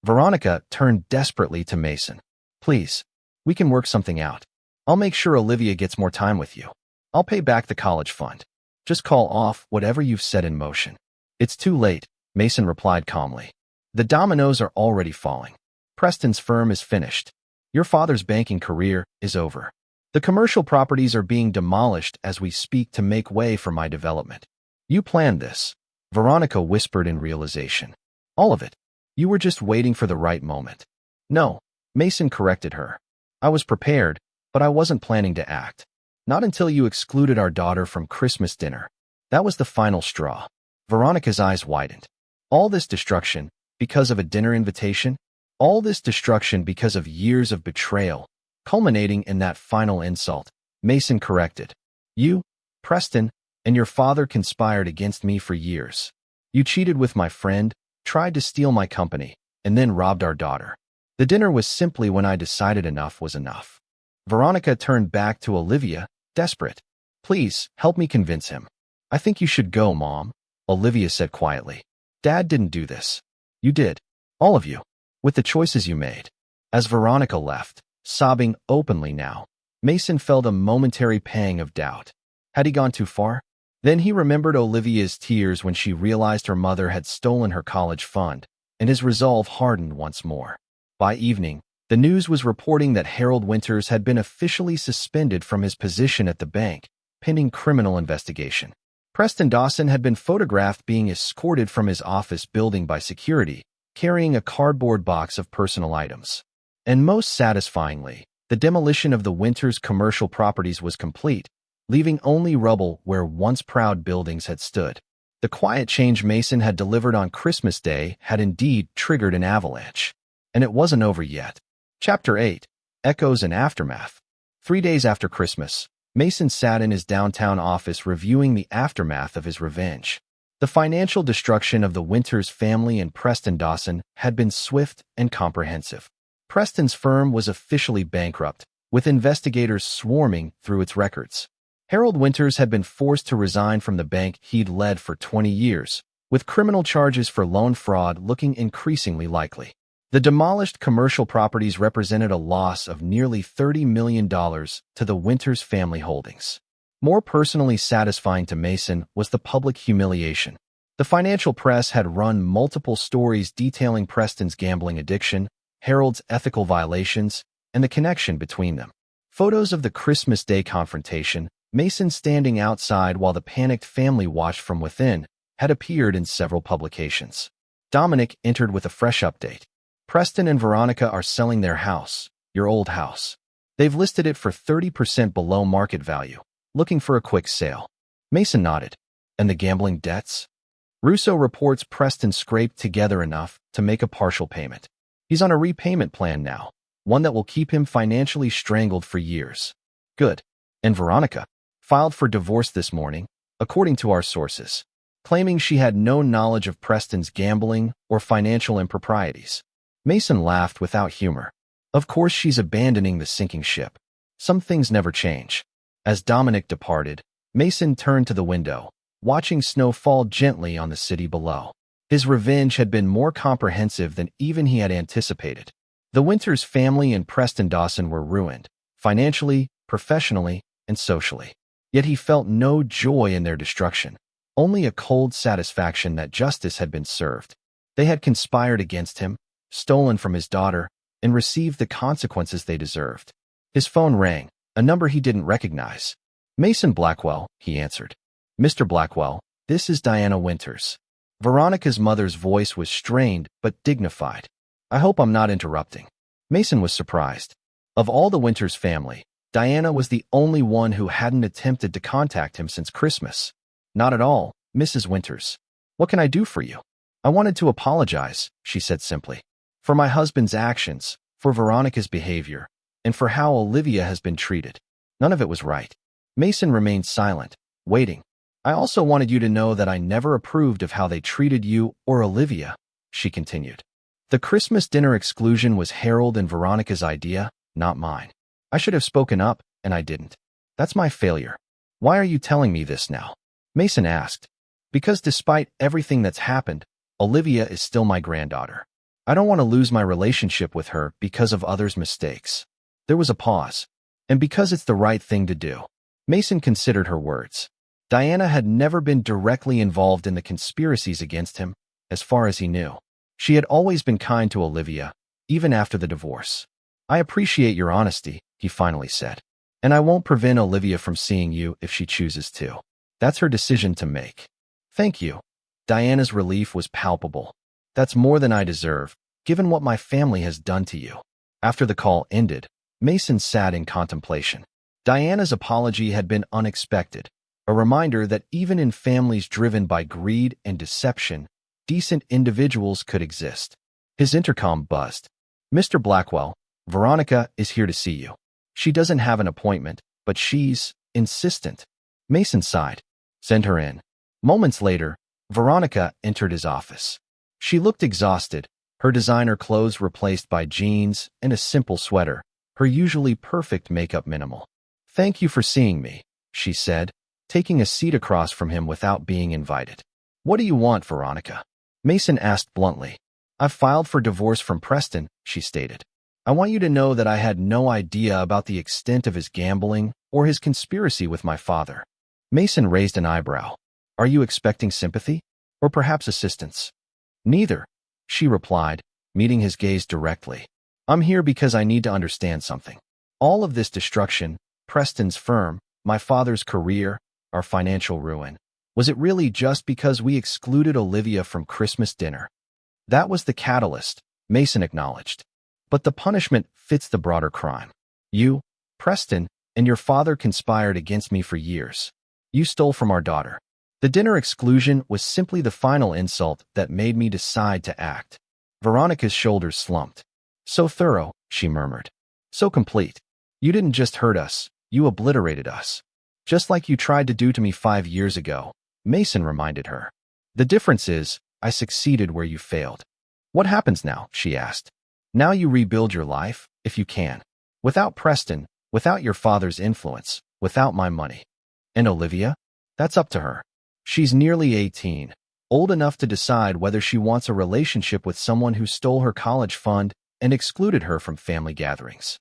Veronica turned desperately to Mason. Please, we can work something out. I'll make sure Olivia gets more time with you. I'll pay back the college fund. Just call off whatever you've set in motion. It's too late, Mason replied calmly. The dominoes are already falling. Preston's firm is finished. Your father's banking career is over. The commercial properties are being demolished as we speak to make way for my development. You planned this, Veronica whispered in realization. All of it. You were just waiting for the right moment. No, Mason corrected her. I was prepared, but I wasn't planning to act. Not until you excluded our daughter from Christmas dinner. That was the final straw. Veronica's eyes widened. All this destruction, because of a dinner invitation? All this destruction because of years of betrayal, culminating in that final insult, Mason corrected. You, Preston, and your father conspired against me for years. You cheated with my friend, tried to steal my company, and then robbed our daughter. The dinner was simply when I decided enough was enough. Veronica turned back to Olivia, desperate. Please, help me convince him. I think you should go, Mom, Olivia said quietly. Dad didn't do this. You did. All of you. With the choices you made. As Veronica left, sobbing openly now, Mason felt a momentary pang of doubt. Had he gone too far? Then he remembered Olivia's tears when she realized her mother had stolen her college fund, and his resolve hardened once more. By evening, The news was reporting that Harold Winters had been officially suspended from his position at the bank, pending criminal investigation. Preston Dawson had been photographed being escorted from his office building by security, carrying a cardboard box of personal items. And most satisfyingly, the demolition of the Winters commercial properties was complete, leaving only rubble where once proud buildings had stood. The quiet change Mason had delivered on Christmas Day had indeed triggered an avalanche. And it wasn't over yet. Chapter 8. Echoes and Aftermath. 3 days after Christmas, Mason sat in his downtown office reviewing the aftermath of his revenge. The financial destruction of the Winters family and Preston Dawson had been swift and comprehensive. Preston's firm was officially bankrupt, with investigators swarming through its records. Harold Winters had been forced to resign from the bank he'd led for 20 years, with criminal charges for loan fraud looking increasingly likely. The demolished commercial properties represented a loss of nearly $30 million to the Winters family holdings. More personally satisfying to Mason was the public humiliation. The financial press had run multiple stories detailing Preston's gambling addiction, Harold's ethical violations, and the connection between them. Photos of the Christmas Day confrontation, Mason standing outside while the panicked family watched from within, had appeared in several publications. Dominic entered with a fresh update. Preston and Veronica are selling their house, your old house. They've listed it for 30% below market value, looking for a quick sale. Mason nodded. And the gambling debts? Russo reports Preston scraped together enough to make a partial payment. He's on a repayment plan now, one that will keep him financially strangled for years. Good. And Veronica filed for divorce this morning, according to our sources, claiming she had no knowledge of Preston's gambling or financial improprieties. Mason laughed without humor. Of course she's abandoning the sinking ship. Some things never change. As Dominic departed, Mason turned to the window, watching snow fall gently on the city below. His revenge had been more comprehensive than even he had anticipated. The Winters family and Preston Dawson were ruined, financially, professionally, and socially. Yet he felt no joy in their destruction, only a cold satisfaction that justice had been served. They had conspired against him, stolen from his daughter, and received the consequences they deserved. His phone rang, a number he didn't recognize. Mason Blackwell, he answered. Mr. Blackwell, this is Diana Winters. Veronica's mother's voice was strained but dignified. I hope I'm not interrupting. Mason was surprised. Of all the Winters family, Diana was the only one who hadn't attempted to contact him since Christmas. Not at all, Mrs. Winters. What can I do for you? I wanted to apologize, she said simply. For my husband's actions, for Veronica's behavior, and for how Olivia has been treated. None of it was right. Mason remained silent, waiting. I also wanted you to know that I never approved of how they treated you or Olivia, she continued. The Christmas dinner exclusion was Harold and Veronica's idea, not mine. I should have spoken up, and I didn't. That's my failure. Why are you telling me this now? Mason asked. Because despite everything that's happened, Olivia is still my granddaughter. I don't want to lose my relationship with her because of others' mistakes. There was a pause. And because it's the right thing to do. Mason considered her words. Diana had never been directly involved in the conspiracies against him, as far as he knew. She had always been kind to Olivia, even after the divorce. I appreciate your honesty, he finally said. And I won't prevent Olivia from seeing you if she chooses to. That's her decision to make. Thank you. Diana's relief was palpable. That's more than I deserve, given what my family has done to you. After the call ended, Mason sat in contemplation. Diana's apology had been unexpected, a reminder that even in families driven by greed and deception, decent individuals could exist. His intercom buzzed. Mr. Blackwell, Veronica is here to see you. She doesn't have an appointment, but she's insistent. Mason sighed. Send her in. Moments later, Veronica entered his office. She looked exhausted, her designer clothes replaced by jeans and a simple sweater, her usually perfect makeup minimal. Thank you for seeing me, she said, taking a seat across from him without being invited. What do you want, Veronica? Mason asked bluntly. I've filed for divorce from Preston, she stated. I want you to know that I had no idea about the extent of his gambling or his conspiracy with my father. Mason raised an eyebrow. Are you expecting sympathy? Or perhaps assistance? Neither, she replied, meeting his gaze directly. I'm here because I need to understand something. All of this destruction, Preston's firm, my father's career, our financial ruin, was it really just because we excluded Olivia from Christmas dinner? That was the catalyst, Mason acknowledged. But the punishment fits the broader crime. You, Preston, and your father conspired against me for years. You stole from our daughter. The dinner exclusion was simply the final insult that made me decide to act. Veronica's shoulders slumped. So thorough, she murmured. So complete. You didn't just hurt us, you obliterated us. Just like you tried to do to me 5 years ago, Mason reminded her. The difference is, I succeeded where you failed. What happens now? She asked. Now you rebuild your life, if you can. Without Preston, without your father's influence, without my money. And Olivia? That's up to her. She's nearly 18, old enough to decide whether she wants a relationship with someone who stole her college fund and excluded her from family gatherings.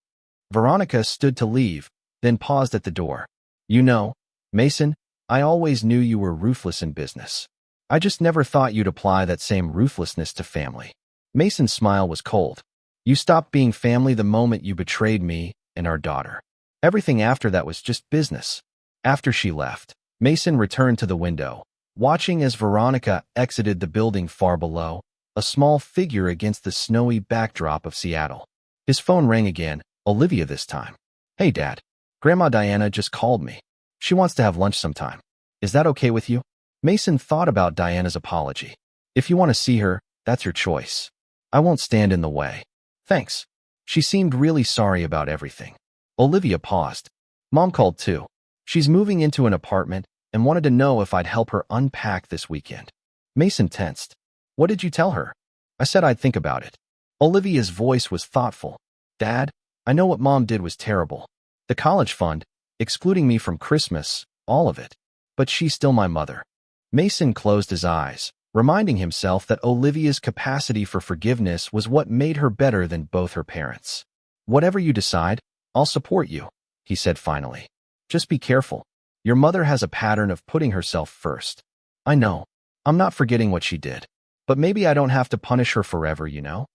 Veronica stood to leave, then paused at the door. You know, Mason, I always knew you were ruthless in business. I just never thought you'd apply that same ruthlessness to family. Mason's smile was cold. You stopped being family the moment you betrayed me and our daughter. Everything after that was just business. After she left, Mason returned to the window, watching as Veronica exited the building far below, a small figure against the snowy backdrop of Seattle. His phone rang again, Olivia this time. Hey, Dad. Grandma Diana just called me. She wants to have lunch sometime. Is that okay with you? Mason thought about Diana's apology. If you want to see her, that's your choice. I won't stand in the way. Thanks. She seemed really sorry about everything. Olivia paused. Mom called too. She's moving into an apartment and wanted to know if I'd help her unpack this weekend. Mason tensed. What did you tell her? I said I'd think about it. Olivia's voice was thoughtful. Dad, I know what Mom did was terrible. The college fund, excluding me from Christmas, all of it. But she's still my mother. Mason closed his eyes, reminding himself that Olivia's capacity for forgiveness was what made her better than both her parents. Whatever you decide, I'll support you, he said finally. Just be careful. Your mother has a pattern of putting herself first. I know. I'm not forgetting what she did. But maybe I don't have to punish her forever, you know?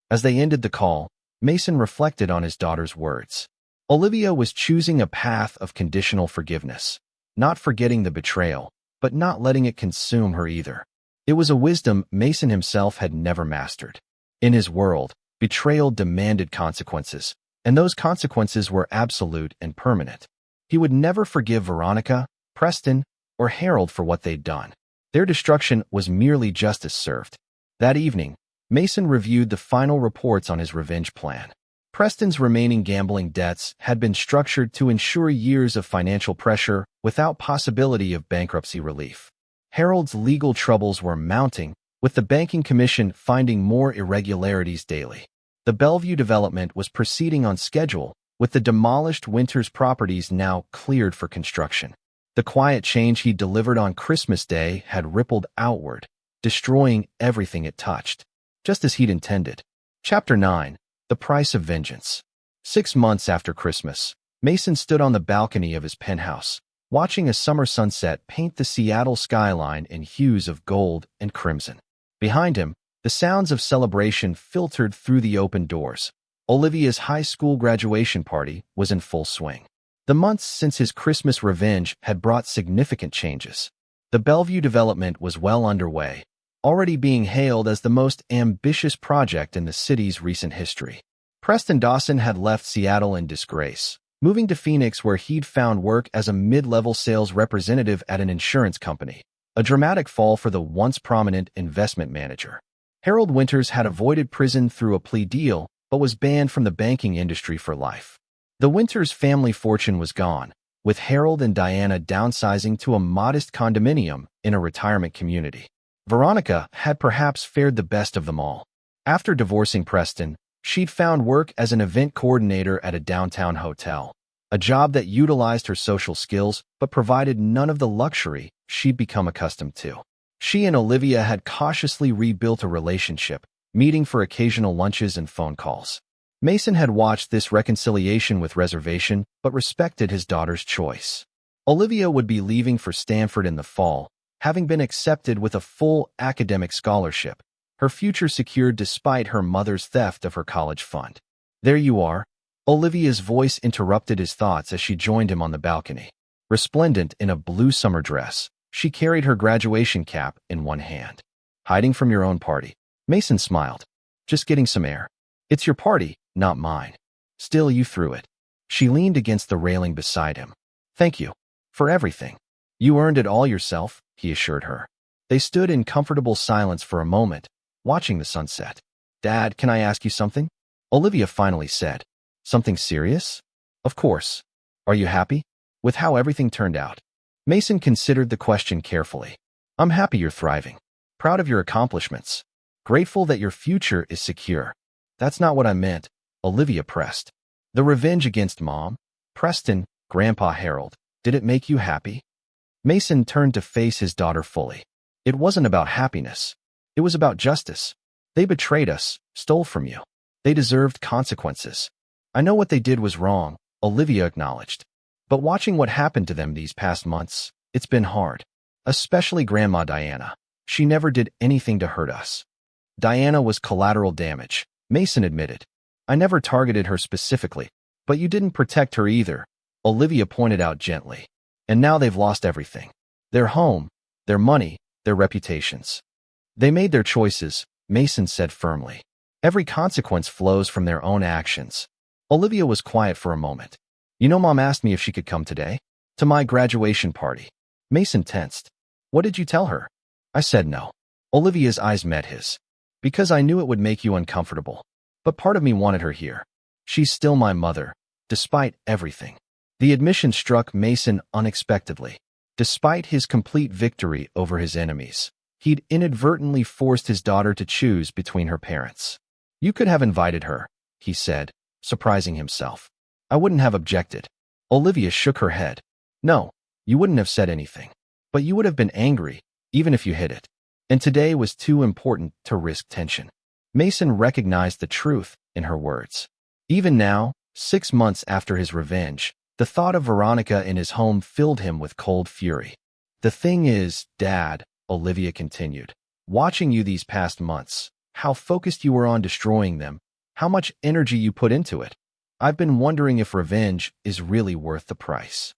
As they ended the call, Mason reflected on his daughter's words. Olivia was choosing a path of conditional forgiveness, not forgetting the betrayal, but not letting it consume her either. It was a wisdom Mason himself had never mastered. In his world, betrayal demanded consequences, and those consequences were absolute and permanent. He would never forgive Veronica, Preston, or Harold for what they'd done. Their destruction was merely justice served. That evening, Mason reviewed the final reports on his revenge plan. Preston's remaining gambling debts had been structured to ensure years of financial pressure without possibility of bankruptcy relief. Harold's legal troubles were mounting, with the banking commission finding more irregularities daily. The Bellevue development was proceeding on schedule, with the demolished Winters properties now cleared for construction. The quiet change he delivered on Christmas Day had rippled outward, destroying everything it touched, just as he'd intended. Chapter 9. The Price of Vengeance. 6 months after Christmas, Mason stood on the balcony of his penthouse, watching a summer sunset paint the Seattle skyline in hues of gold and crimson. Behind him, the sounds of celebration filtered through the open doors. Olivia's high school graduation party was in full swing. The months since his Christmas revenge had brought significant changes. The Bellevue development was well underway, already being hailed as the most ambitious project in the city's recent history. Preston Dawson had left Seattle in disgrace, moving to Phoenix where he'd found work as a mid-level sales representative at an insurance company, a dramatic fall for the once prominent investment manager. Harold Winters had avoided prison through a plea deal, but was banned from the banking industry for life. The Winters family fortune was gone, with Harold and Diana downsizing to a modest condominium in a retirement community. Veronica had perhaps fared the best of them all. After divorcing Preston, she'd found work as an event coordinator at a downtown hotel, a job that utilized her social skills but provided none of the luxury she'd become accustomed to. She and Olivia had cautiously rebuilt a relationship, meeting for occasional lunches and phone calls. Mason had watched this reconciliation with reservation but respected his daughter's choice. Olivia would be leaving for Stanford in the fall, having been accepted with a full academic scholarship, her future secured despite her mother's theft of her college fund. There you are. Olivia's voice interrupted his thoughts as she joined him on the balcony. Resplendent in a blue summer dress, she carried her graduation cap in one hand. Hiding from your own party. Mason smiled. Just getting some air. It's your party, not mine. Still, you threw it. She leaned against the railing beside him. Thank you. For everything. You earned it all yourself, he assured her. They stood in comfortable silence for a moment, watching the sunset. Dad, can I ask you something? Olivia finally said. Something serious? Of course. Are you happy with how everything turned out? Mason considered the question carefully. I'm happy you're thriving. Proud of your accomplishments. Grateful that your future is secure. That's not what I meant, Olivia pressed. The revenge against Mom, Preston, Grandpa Harold, did it make you happy? Mason turned to face his daughter fully. It wasn't about happiness. It was about justice. They betrayed us, stole from you. They deserved consequences. I know what they did was wrong, Olivia acknowledged. But watching what happened to them these past months, it's been hard. Especially Grandma Diana. She never did anything to hurt us. Diana was collateral damage, Mason admitted. I never targeted her specifically, but you didn't protect her either, Olivia pointed out gently. And now they've lost everything. Their home, their money, their reputations. They made their choices, Mason said firmly. Every consequence flows from their own actions. Olivia was quiet for a moment. You know, Mom asked me if she could come today. To my graduation party. Mason tensed. What did you tell her? I said no. Olivia's eyes met his. Because I knew it would make you uncomfortable. But part of me wanted her here. She's still my mother, despite everything. The admission struck Mason unexpectedly. Despite his complete victory over his enemies, he'd inadvertently forced his daughter to choose between her parents. You could have invited her, he said, surprising himself. I wouldn't have objected. Olivia shook her head. No, you wouldn't have said anything. But you would have been angry, even if you hid it. And today was too important to risk tension. Mason recognized the truth in her words. Even now, 6 months after his revenge, the thought of Veronica in his home filled him with cold fury. The thing is, Dad, Olivia continued, watching you these past months, how focused you were on destroying them, how much energy you put into it. I've been wondering if revenge is really worth the price.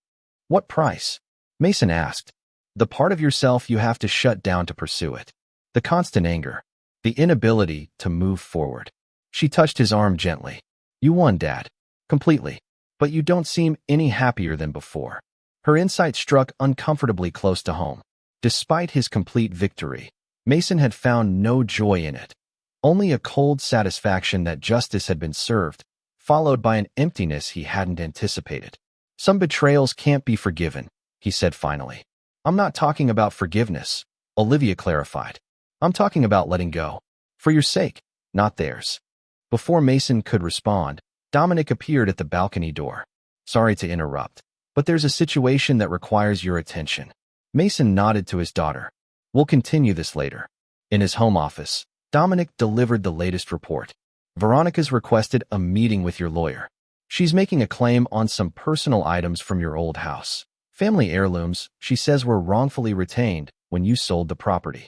What price? Mason asked. The part of yourself you have to shut down to pursue it. The constant anger. The inability to move forward. She touched his arm gently. You won, Dad. Completely. But you don't seem any happier than before. Her insight struck uncomfortably close to home. Despite his complete victory, Mason had found no joy in it. Only a cold satisfaction that justice had been served, followed by an emptiness he hadn't anticipated. Some betrayals can't be forgiven, he said finally. I'm not talking about forgiveness, Olivia clarified. I'm talking about letting go. For your sake, not theirs. Before Mason could respond, Dominic appeared at the balcony door. Sorry to interrupt, but there's a situation that requires your attention. Mason nodded to his daughter. We'll continue this later. In his home office, Dominic delivered the latest report. Veronica's requested a meeting with your lawyer. She's making a claim on some personal items from your old house. Family heirlooms, she says, were wrongfully retained when you sold the property.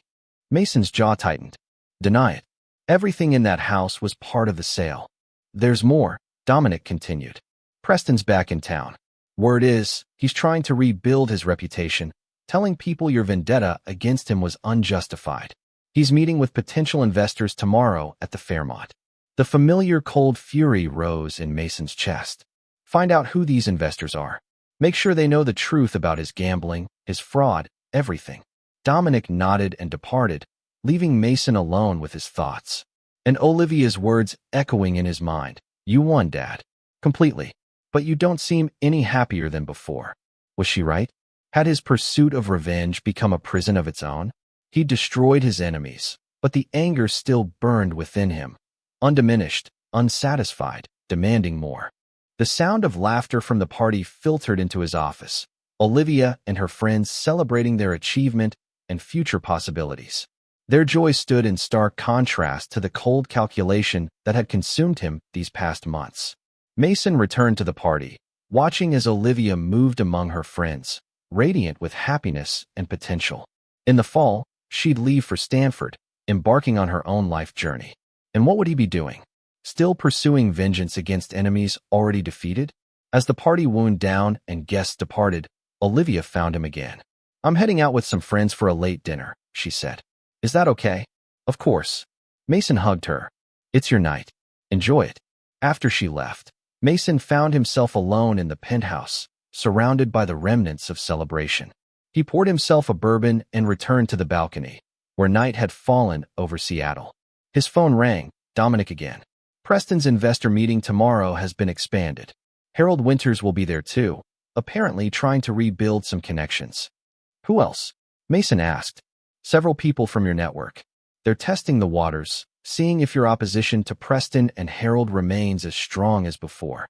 Mason's jaw tightened. Deny it. Everything in that house was part of the sale. There's more, Dominic continued. Preston's back in town. Word is, he's trying to rebuild his reputation, telling people your vendetta against him was unjustified. He's meeting with potential investors tomorrow at the Fairmont. The familiar cold fury rose in Mason's chest. Find out who these investors are. Make sure they know the truth about his gambling, his fraud, everything. Dominic nodded and departed, leaving Mason alone with his thoughts. And Olivia's words echoing in his mind. You won, Dad. Completely. But you don't seem any happier than before. Was she right? Had his pursuit of revenge become a prison of its own? He destroyed his enemies, but the anger still burned within him. Undiminished, unsatisfied, demanding more. The sound of laughter from the party filtered into his office. Olivia and her friends celebrating their achievement and future possibilities. Their joy stood in stark contrast to the cold calculation that had consumed him these past months. Mason returned to the party, watching as Olivia moved among her friends, radiant with happiness and potential. In the fall, she'd leave for Stanford, embarking on her own life journey. And what would he be doing? Still pursuing vengeance against enemies already defeated? As the party wound down and guests departed, Olivia found him again. "I'm heading out with some friends for a late dinner," she said. "Is that okay?" "Of course." Mason hugged her. "It's your night. Enjoy it." After she left, Mason found himself alone in the penthouse, surrounded by the remnants of celebration. He poured himself a bourbon and returned to the balcony, where night had fallen over Seattle. His phone rang. Dominic again. "Preston's investor meeting tomorrow has been expanded. Harold Winters will be there too, apparently trying to rebuild some connections." "Who else?" Mason asked. "Several people from your network. They're testing the waters, seeing if your opposition to Preston and Harold remains as strong as before."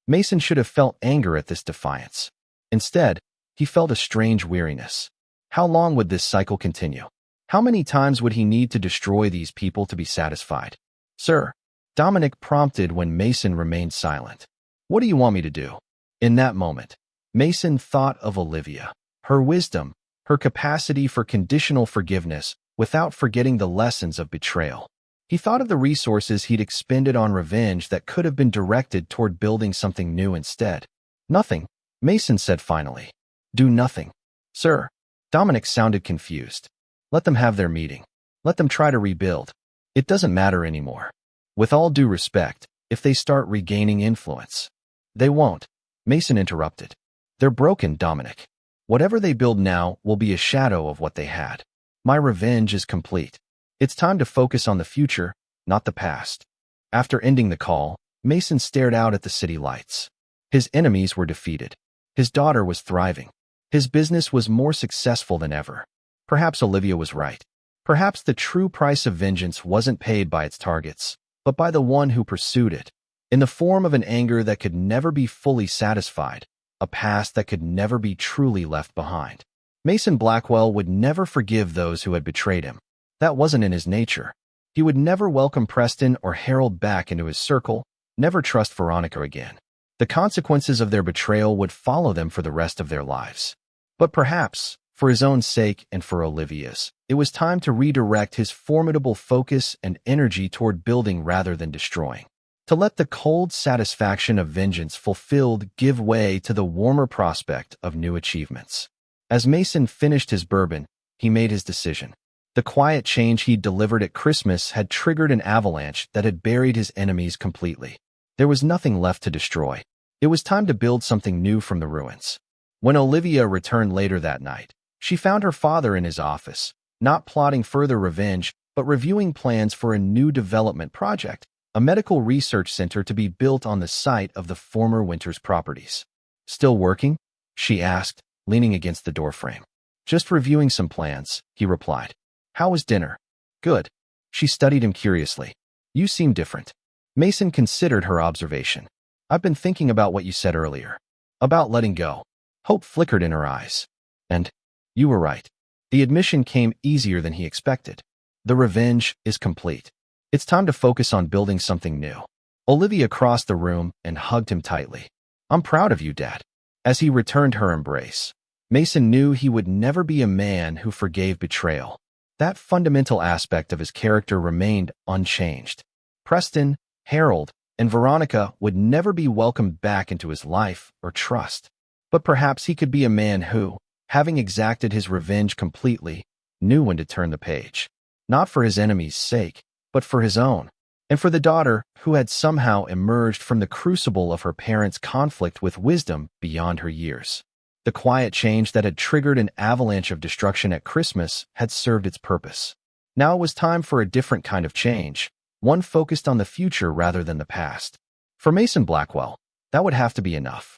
Mason should have felt anger at this defiance. Instead, he felt a strange weariness. How long would this cycle continue? How many times would he need to destroy these people to be satisfied? "Sir," Dominic prompted when Mason remained silent. "What do you want me to do?" In that moment, Mason thought of Olivia, her wisdom, her capacity for conditional forgiveness without forgetting the lessons of betrayal. He thought of the resources he'd expended on revenge that could have been directed toward building something new instead. "Nothing," Mason said finally. "Do nothing." "Sir." Dominic sounded confused. "Let them have their meeting. Let them try to rebuild. It doesn't matter anymore. With all due respect, if they start regaining influence." "They won't," Mason interrupted. "They're broken, Dominic. Whatever they build now will be a shadow of what they had. My revenge is complete. It's time to focus on the future, not the past." After ending the call, Mason stared out at the city lights. His enemies were defeated. His daughter was thriving. His business was more successful than ever. Perhaps Olivia was right. Perhaps the true price of vengeance wasn't paid by its targets, but by the one who pursued it, in the form of an anger that could never be fully satisfied, a past that could never be truly left behind. Mason Blackwell would never forgive those who had betrayed him. That wasn't in his nature. He would never welcome Preston or Harold back into his circle, never trust Veronica again. The consequences of their betrayal would follow them for the rest of their lives. But perhaps, for his own sake and for Olivia's, it was time to redirect his formidable focus and energy toward building rather than destroying. To let the cold satisfaction of vengeance fulfilled give way to the warmer prospect of new achievements. As Mason finished his bourbon, he made his decision. The quiet change he'd delivered at Christmas had triggered an avalanche that had buried his enemies completely. There was nothing left to destroy. It was time to build something new from the ruins. When Olivia returned later that night, she found her father in his office, not plotting further revenge, but reviewing plans for a new development project, a medical research center to be built on the site of the former Winters properties. "Still working?" she asked, leaning against the doorframe. "Just reviewing some plans," he replied. "How was dinner?" "Good." She studied him curiously. "You seem different." Mason considered her observation. "I've been thinking about what you said earlier. About letting go." Hope flickered in her eyes. "And you were right." The admission came easier than he expected. The revenge is complete. It's time to focus on building something new. Olivia crossed the room and hugged him tightly. "I'm proud of you, Dad." As he returned her embrace, Mason knew he would never be a man who forgave betrayal. That fundamental aspect of his character remained unchanged. Preston, Harold, and Veronica would never be welcomed back into his life or trust. But perhaps he could be a man who, having exacted his revenge completely, knew when to turn the page. Not for his enemy's sake, but for his own. And for the daughter who had somehow emerged from the crucible of her parents' conflict with wisdom beyond her years. The quiet change that had triggered an avalanche of destruction at Christmas had served its purpose. Now it was time for a different kind of change, one focused on the future rather than the past. For Mason Blackwell, that would have to be enough.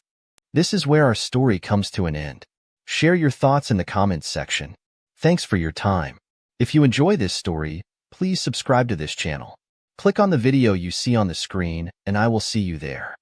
This is where our story comes to an end. Share your thoughts in the comments section. Thanks for your time. If you enjoy this story, please subscribe to this channel. Click on the video you see on the screen, and I will see you there.